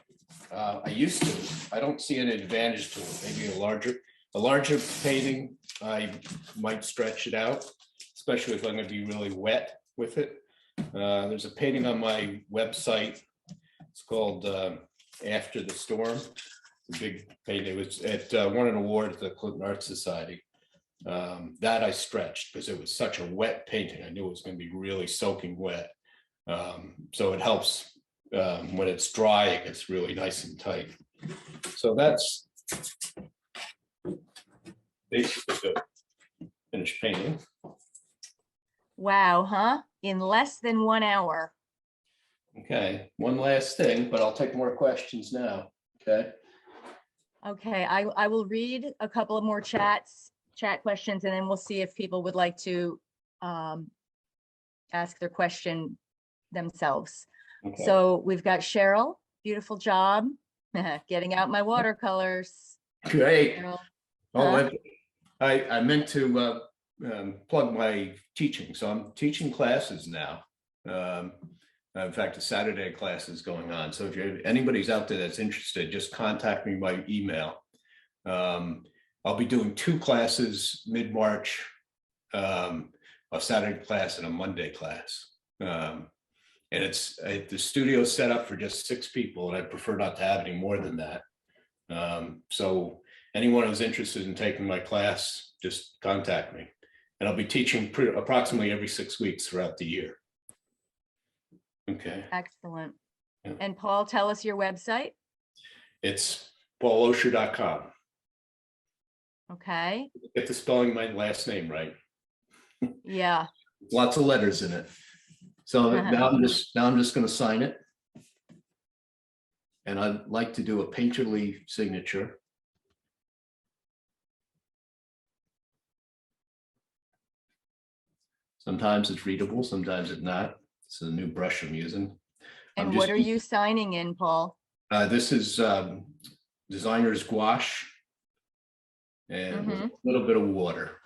I used to. I don't see an advantage to it. Maybe a larger painting, I might stretch it out, especially if I'm going to be really wet with it. There's a painting on my website. It's called After the Storm. It's a big painting. It was won an award at the Clinton Art Society. That I stretched because it was such a wet painting. I knew it was going to be really soaking wet. So it helps when it's dry, it gets really nice and tight. So that's basically the finished painting. Wow, huh? In less than 1 hour. Okay, one last thing, but I'll take more questions now. Okay. Okay, I will read a couple of more chat questions, and then we'll see if people would like to ask their question themselves. Okay. So we've got Cheryl, beautiful job, getting out my watercolors. Great. Cheryl, Oh, huh? I meant to plug my teaching. So I'm teaching classes now. In fact, a Saturday class is going on. So if anybody's out there that's interested, just contact me by email. I'll be doing 2 classes mid-March, a Saturday class and a Monday class. And the studio set up for just 6 people, and I prefer not to have any more than that. So anyone who's interested in taking my class, just contact me. And I'll be teaching approximately every 6 weeks throughout the year. Okay. Excellent. Yeah. And Paul, tell us your website. It's paulloescher.com. Okay. Get the spelling of my last name right. Yeah. Lots of letters in it. So now I'm just going to sign it. And I'd like to do a painterly signature. Sometimes it's readable, sometimes it's not. It's a new brush I'm using. And what are you signing in, Paul? This is designer's gouache and with a little bit of water.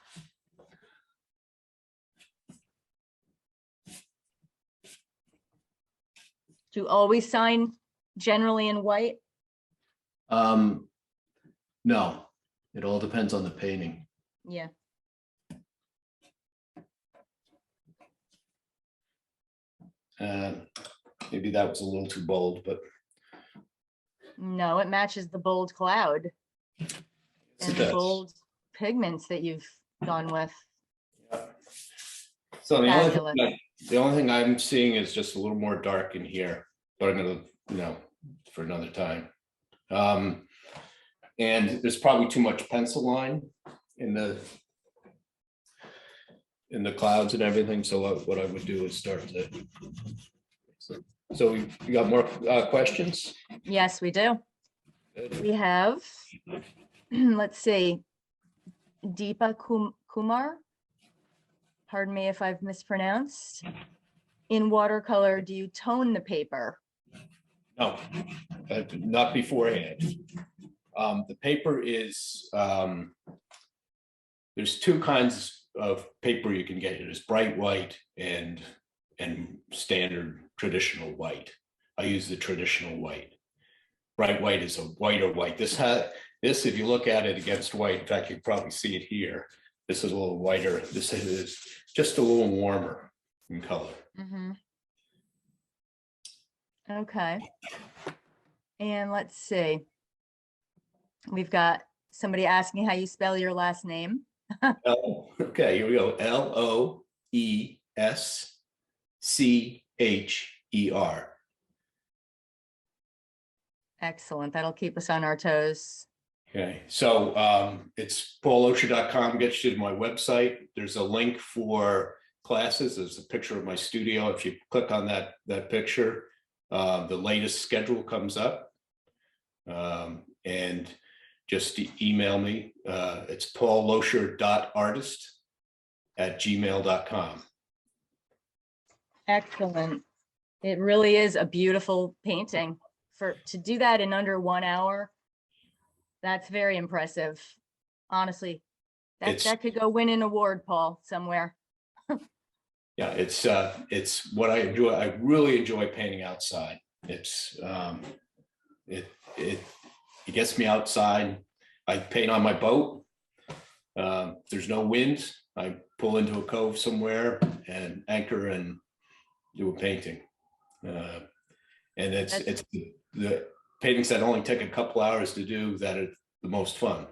Do you always sign generally in white? No, it all depends on the painting. Yeah. Maybe that was a little too bold, but No, it matches the bold cloud and the bold pigments that you've gone with. Yeah. So Fabulous. the only thing I'm seeing is just a little more dark in here, but I'm gonna, for another time. And there's probably too much pencil line in the clouds and everything. So what I would do is start to. So you got more questions? Yes, we do. Good. We have, let's see, Deepa Kumar. Pardon me if I've mispronounced. In watercolor, do you tone the paper? No, not beforehand. The paper is, there's 2 kinds of paper you can get. There's bright white and standard traditional white. I use the traditional white. Bright white is a whiter white. This, if you look at it against white, in fact, you probably see it here. This is a little whiter. This is just a little warmer in color. Okay. And let's see. We've got somebody asking how you spell your last name. Okay, here we go. Loescher. Excellent. That'll keep us on our toes. Okay, so it's paulloescher.com, gets you to my website. There's a link for classes. There's a picture of my studio. If you click on that picture, the latest schedule comes up. And just email me. It's paulloescher.artist@gmail.com. Excellent. It really is a beautiful painting. To do that in under 1 hour, that's very impressive. Honestly, that could go win an award, Paul, somewhere. Yeah, it's what I enjoy. I really enjoy painting outside. It's it gets me outside. I paint on my boat. There's no wind. I pull into a cove somewhere and anchor and do a painting. And it's the paintings that only take a couple hours to do that are the most fun.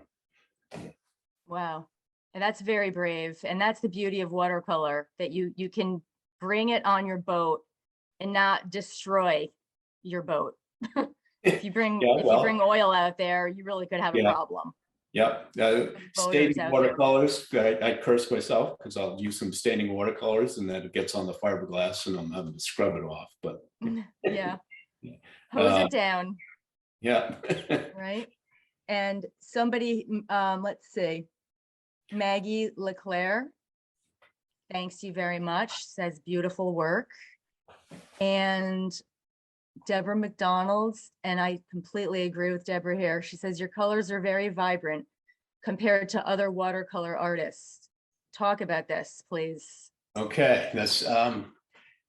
Wow. And that's very brave. And that's the beauty of watercolor, that you can bring it on your boat and not destroy your boat. If you bring oil out there, you really could have a problem. Yeah. Staining watercolors, I curse myself because I'll use some staining watercolors and then it gets on the fiberglass and I'm having to scrub it off. But yeah, hose it down. Yeah. Right. And somebody, let's see, Maggie Leclerc, thanks you very much, says beautiful work. And Deborah McDonald's, and I completely agree with Deborah here. She says your colors are very vibrant compared to other watercolor artists. Talk about this, please. Okay, that's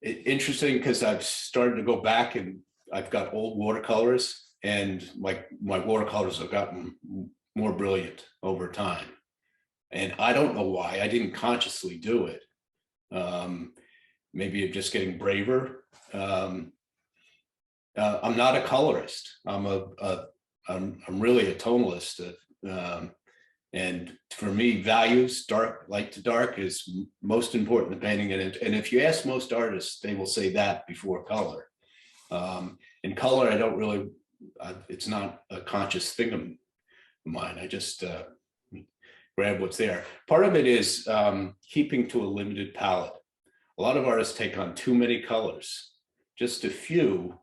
interesting because I've started to go back and I've got old watercolors and my watercolors have gotten more brilliant over time. And I don't know why. I didn't consciously do it. Maybe I'm just getting braver. I'm not a colorist. I'm really a tonalist. And for me, values, light to dark is most important in painting. And if you ask most artists, they will say that before color. In color, I don't really, it's not a conscious thing of mine. I just grab what's there. Part of it is keeping to a limited palette. A lot of artists take on too many colors, just a few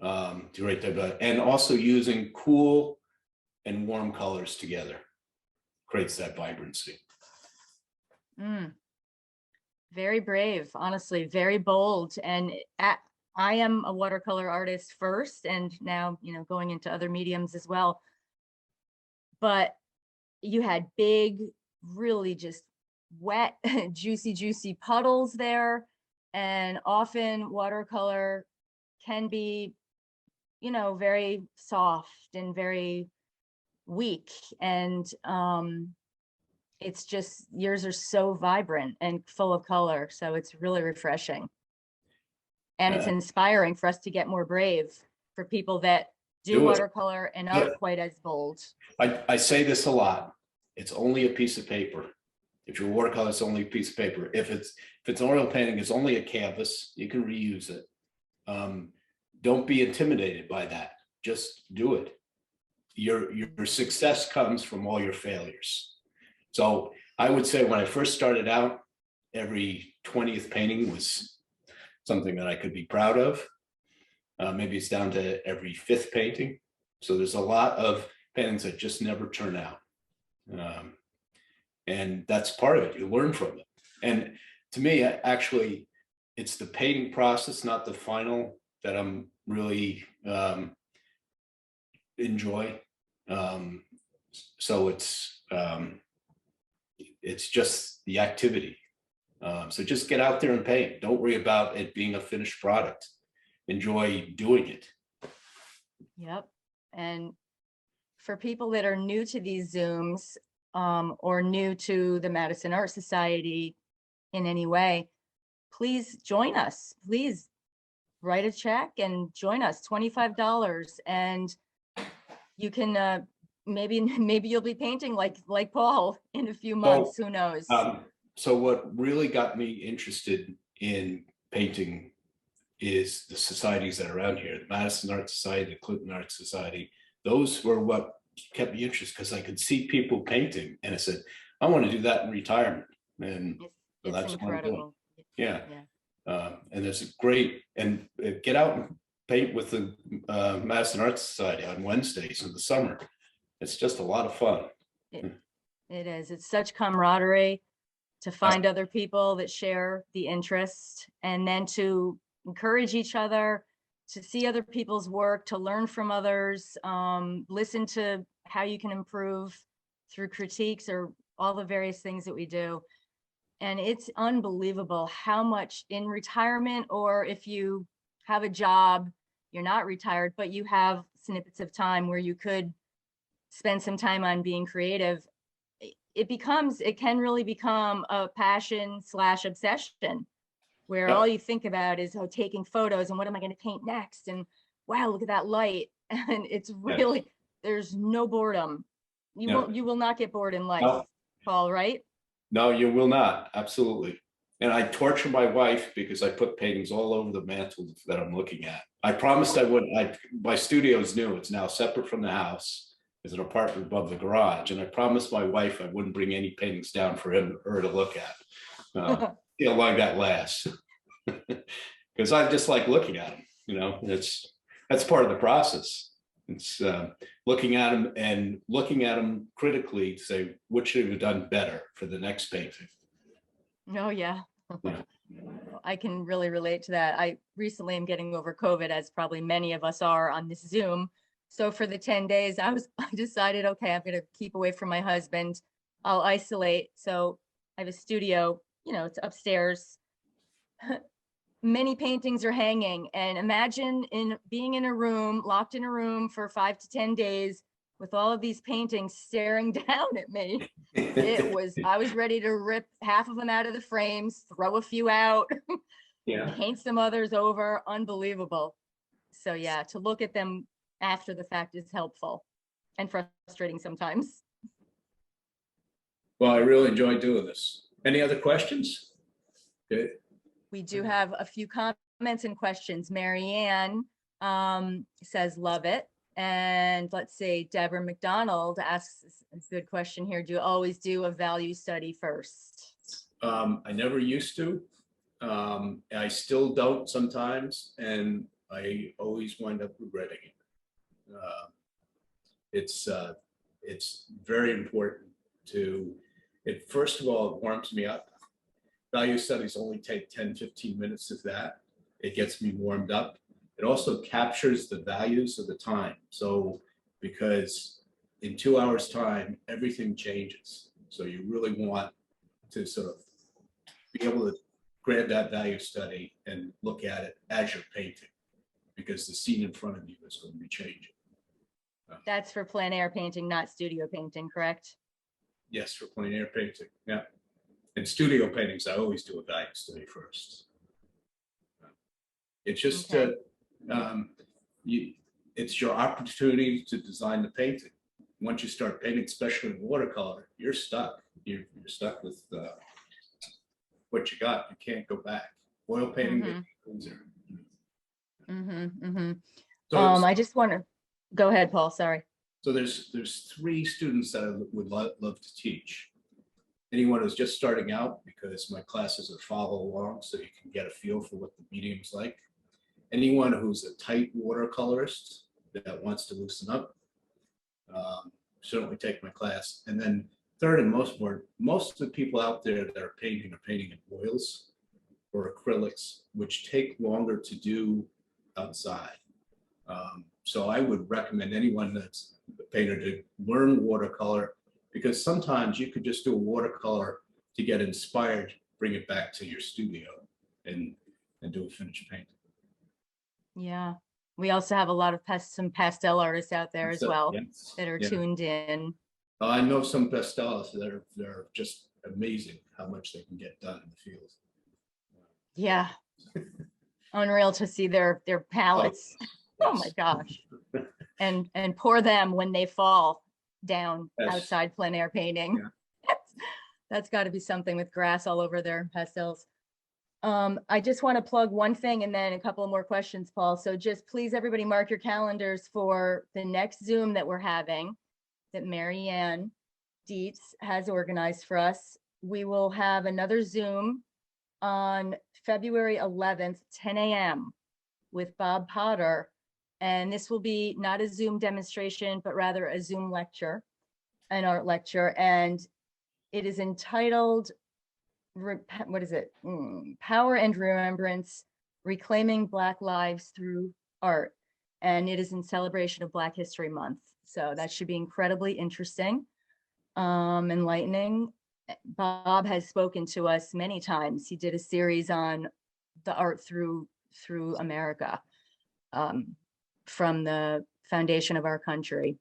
to write that, and also using cool and warm colors together creates that vibrancy. Very brave, honestly, very bold. And I am a watercolor artist first, and now, going into other mediums as well. But you had big, really just wet, juicy puddles there. And often watercolor can be, very soft and very weak. And it's just, yours are so vibrant and full of color. So it's really refreshing. And it's inspiring for us to get more brave, for people that do watercolor and aren't quite as bold. I say this a lot. It's only a piece of paper. If your watercolor is only a piece of paper, if it's oil painting, it's only a canvas, you can reuse it. Don't be intimidated by that. Just do it. Your success comes from all your failures. So I would say when I first started out, every 20th painting was something that I could be proud of. Maybe it's down to every 5th painting. So there's a lot of paintings that just never turn out. And that's part of it. You learn from it. And to me, actually, it's the painting process, not the final, that I'm really enjoy. So it's just the activity. So just get out there and paint. Don't worry about it being a finished product. Enjoy doing it. Yep. And for people that are new to these Zooms, or new to the Madison Art Society in any way, please join us. Please write a check and join us, $25. And you can maybe you'll be painting like Paul in a few months. Who knows? So what really got me interested in painting is the societies that are around here, the Madison Art Society, the Clinton Art Society. Those were what kept me interested, because I could see people painting and I said, I want to do that in retirement. And so It's that's what I'm doing. incredible. Yeah. Yeah. And there's a great, and get out and paint with the Madison Art Society on Wednesdays in the summer. It's just a lot of fun. It is. It's such camaraderie to find other people that share the interest, and then to encourage each other, to see other people's work, to learn from others, listen to how you can improve through critiques or all the various things that we do. And it's unbelievable how much in retirement, or if you have a job, you're not retired, but you have snippets of time where you could spend some time on being creative, it can really become a passion / obsession, where all you think about is, oh, taking photos and what am I going to paint next? And wow, look at that light. And it's really, there's no boredom. You will not get bored in life, No. Paul, right? No, you will not. Absolutely. And I torture my wife because I put paintings all over the mantle that I'm looking at. I promised I would. My studio is new. It's now separate from the house. There's an apartment above the garage. And I promised my wife I wouldn't bring any paintings down for her to look at. See how long that lasts. Because I just like looking at them. That's part of the process. It's looking at them and looking at them critically to say, what should we have done better for the next painting? Oh, yeah. I can really relate to that. I recently am getting over COVID, as probably many of us are on this Zoom. So for the 10 days, I decided, okay, I'm going to keep away from my husband. I'll isolate. So I have a studio, it's upstairs. Many paintings are hanging, and imagine being in a room, locked in a room for 5 to 10 days with all of these paintings staring down at me. I was ready to rip half of them out of the frames, throw a few out, paint some others over. Unbelievable. So yeah, to look at them after the fact is helpful and frustrating sometimes. Well, I really enjoyed doing this. Any other questions? Good. We do have a few comments and questions. Marianne says, love it. And let's see, Deborah McDonald asks a good question here. Do you always do a value study first? I never used to. I still don't sometimes, and I always wind up regretting it. It's very important first of all, it warms me up. Value studies only take 10-15 minutes of that. It gets me warmed up. It also captures the values of the time. So because in 2 hours time, everything changes. So you really want to sort of be able to grab that value study and look at it as you're painting, because the scene in front of you is going to be changing. That's for plein air painting, not studio painting, correct? Yes, for plein air painting. Yeah. In studio paintings, I always do a value study first. It's just Okay. It's your opportunity to design the painting. Once you start painting, especially in watercolor, you're stuck. You're stuck with what you got. You can't go back. Oil painting, easier. So I just want to go ahead, Paul. Sorry. So there's 3 students that I would love to teach. Anyone who's just starting out, because my classes are follow along, so you can get a feel for what the medium's like. Anyone who's a tight watercolorist that wants to loosen up, certainly take my class. And then third and most of the people out there that are painting in oils or acrylics, which take longer to do outside. So I would recommend anyone that's a painter to learn watercolor, because sometimes you could just do a watercolor to get inspired, bring it back to your studio and do a finished painting. Yeah. We also have a lot of some pastel artists out there as well that are tuned in. I know some pastelists that are just amazing how much they can get done in the field. Yeah. Unreal to see their palettes. Oh my gosh. And pour them when they fall. down Yes. outside plein air painting. Yeah. That's got to be something with grass all over their pastels. I just want to plug one thing and then a couple of more questions, Paul. So just please, everybody, mark your calendars for the next Zoom that we're having, that Mary Ann Dietz has organized for us. We will have another Zoom on February 11th, 10 a.m. with Bob Potter. And this will be not a Zoom demonstration, but rather a Zoom lecture, an art lecture. And it is entitled, what is it? Power and Remembrance, Reclaiming Black Lives Through Art. And it is in celebration of Black History Month. So that should be incredibly interesting, enlightening. Bob has spoken to us many times. He did a series on the art through America, from the foundation of our country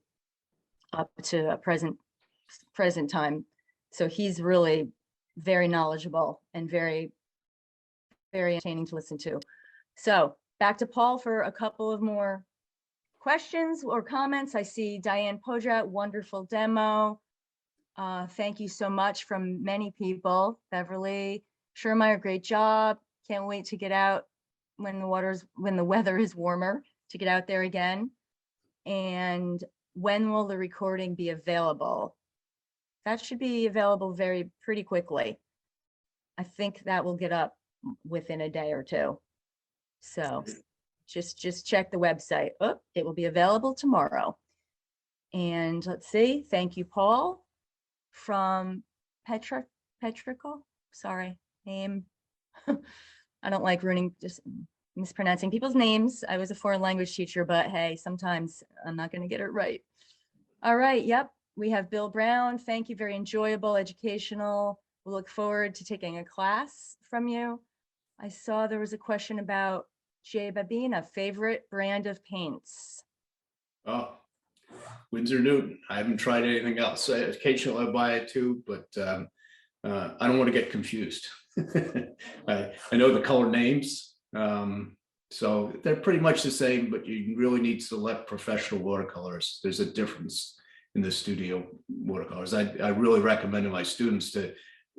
up to present time. So he's really very knowledgeable and very, very entertaining to listen to. So back to Paul for a couple of more questions or comments. I see Diane Podrat, wonderful demo. Thank you so much from many people. Beverly Schermeyer, great job. Can't wait to get out when the weather is warmer, to get out there again. And when will the recording be available? That should be available pretty quickly. I think that will get up within a day or two. So just check the website. Oh, it will be available tomorrow. And let's see. Thank you, Paul. From Petrical, sorry, name. I don't like just mispronouncing people's names. I was a foreign language teacher, but hey, sometimes I'm not going to get it right. All right, yep. We have Bill Brown. Thank you, very enjoyable, educational. We'll look forward to taking a class from you. I saw there was a question about Jay Babina, favorite brand of paints. Oh, Winsor Newton. I haven't tried anything else. Occasionally I buy it too, but I don't want to get confused. I know the color names, so they're pretty much the same, but you really need to select professional watercolors. There's a difference in the studio watercolors. I really recommend to my students to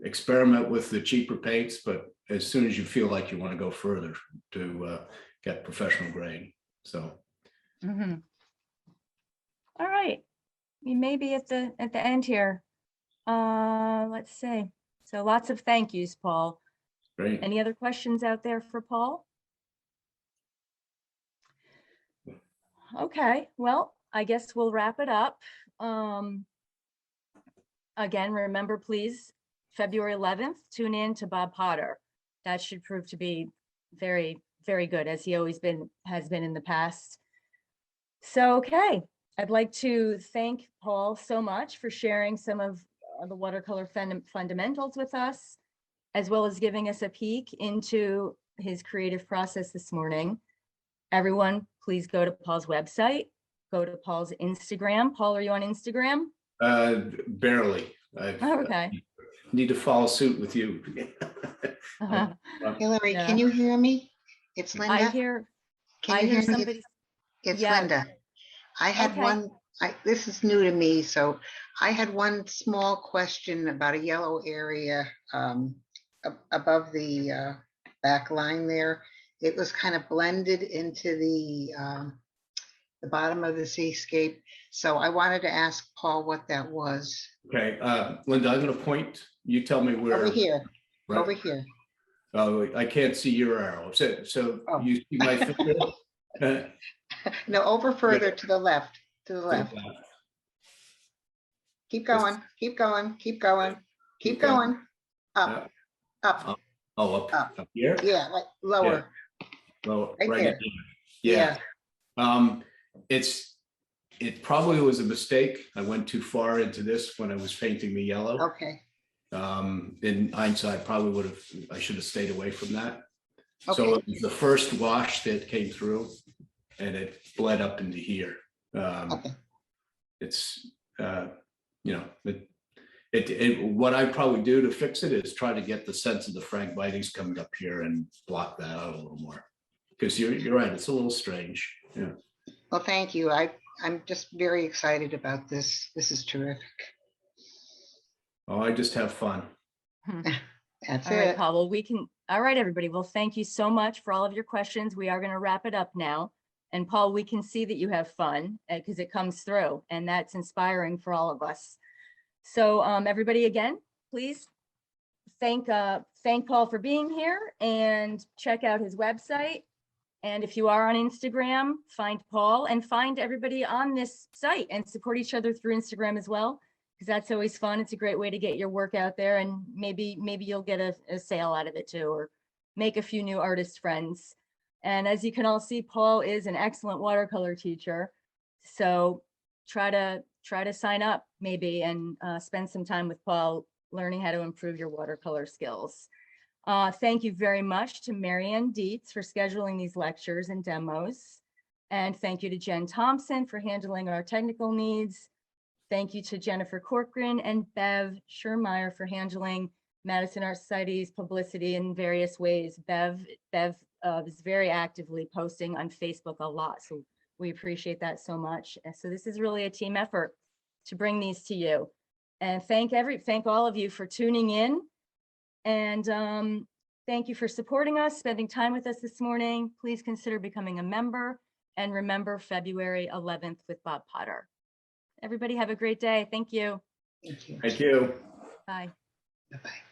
experiment with the cheaper paints, but as soon as you feel like you want to go further, to get professional grade. So. Mm-hmm. All right, we may be at the end here. Let's see. So lots of thank yous, Paul. Great. Any other questions out there for Paul? Okay, well, I guess we'll wrap it up. Again, remember, please, February 11th, tune in to Bob Potter. That should prove to be very, very good, as he always has been in the past. So, okay. I'd like to thank Paul so much for sharing some of the watercolor fundamentals with us, as well as giving us a peek into his creative process this morning. Everyone, please go to Paul's website, go to Paul's Instagram. Paul, are you on Instagram? Barely. Okay. Need to follow suit with you. Hillary, Yeah. can you hear me? It's Linda. I hear Can you hear me? somebody. It's yeah. Linda. I had Okay. this is new to me, so I had one small question about a yellow area above the back line there. It was kind of blended into the bottom of the seascape. So I wanted to ask Paul what that was. Okay, Linda, I'm going to point. You tell me where. Over here. Right. Over here. Oh, I can't see your arrow. So Oh. You see my finger? No, over further to the left. To the left. Keep going. Keep going. Keep going. Keep going. Up. Up. Oh, up here? Yeah, like lower. Well, Right right there. here. Yeah. It probably was a mistake. I went too far into this when I was painting the yellow. Okay. In hindsight, I should have stayed away from that. Okay. So it was the first wash that came through and it bled up into here. Okay. It's, what I probably do to fix it is try to get the sense of the Frank Whiting's coming up here and block that out a little more. Because you're right, it's a little strange. Yeah. Well, thank you. I I'm just very excited about this. This is terrific. Oh, I just have fun. That's All right, it. Paul, well, all right, everybody. Well, thank you so much for all of your questions. We are going to wrap it up now. And Paul, we can see that you have fun because it comes through, and that's inspiring for all of us. So everybody, again, please thank Paul for being here and check out his website. And if you are on Instagram, find Paul and find everybody on this site and support each other through Instagram as well, because that's always fun. It's a great way to get your work out there, and maybe you'll get a sale out of it too, or make a few new artist friends. And as you can all see, Paul is an excellent watercolor teacher. So try to sign up maybe and spend some time with Paul learning how to improve your watercolor skills. Thank you very much to Marianne Dietz for scheduling these lectures and demos. And thank you to Jen Thompson for handling our technical needs. Thank you to Jennifer Corcoran and Bev Schurmeyer for handling Madison Art Society's publicity in various ways. Bev is very actively posting on Facebook a lot, so we appreciate that so much. And so this is really a team effort to bring these to you. And thank all of you for tuning in. And thank you for supporting us, spending time with us this morning. Please consider becoming a member. And remember February 11th with Bob Potter. Everybody have a great day. Thank you. Thank you. Thank you. Bye. Bye-bye.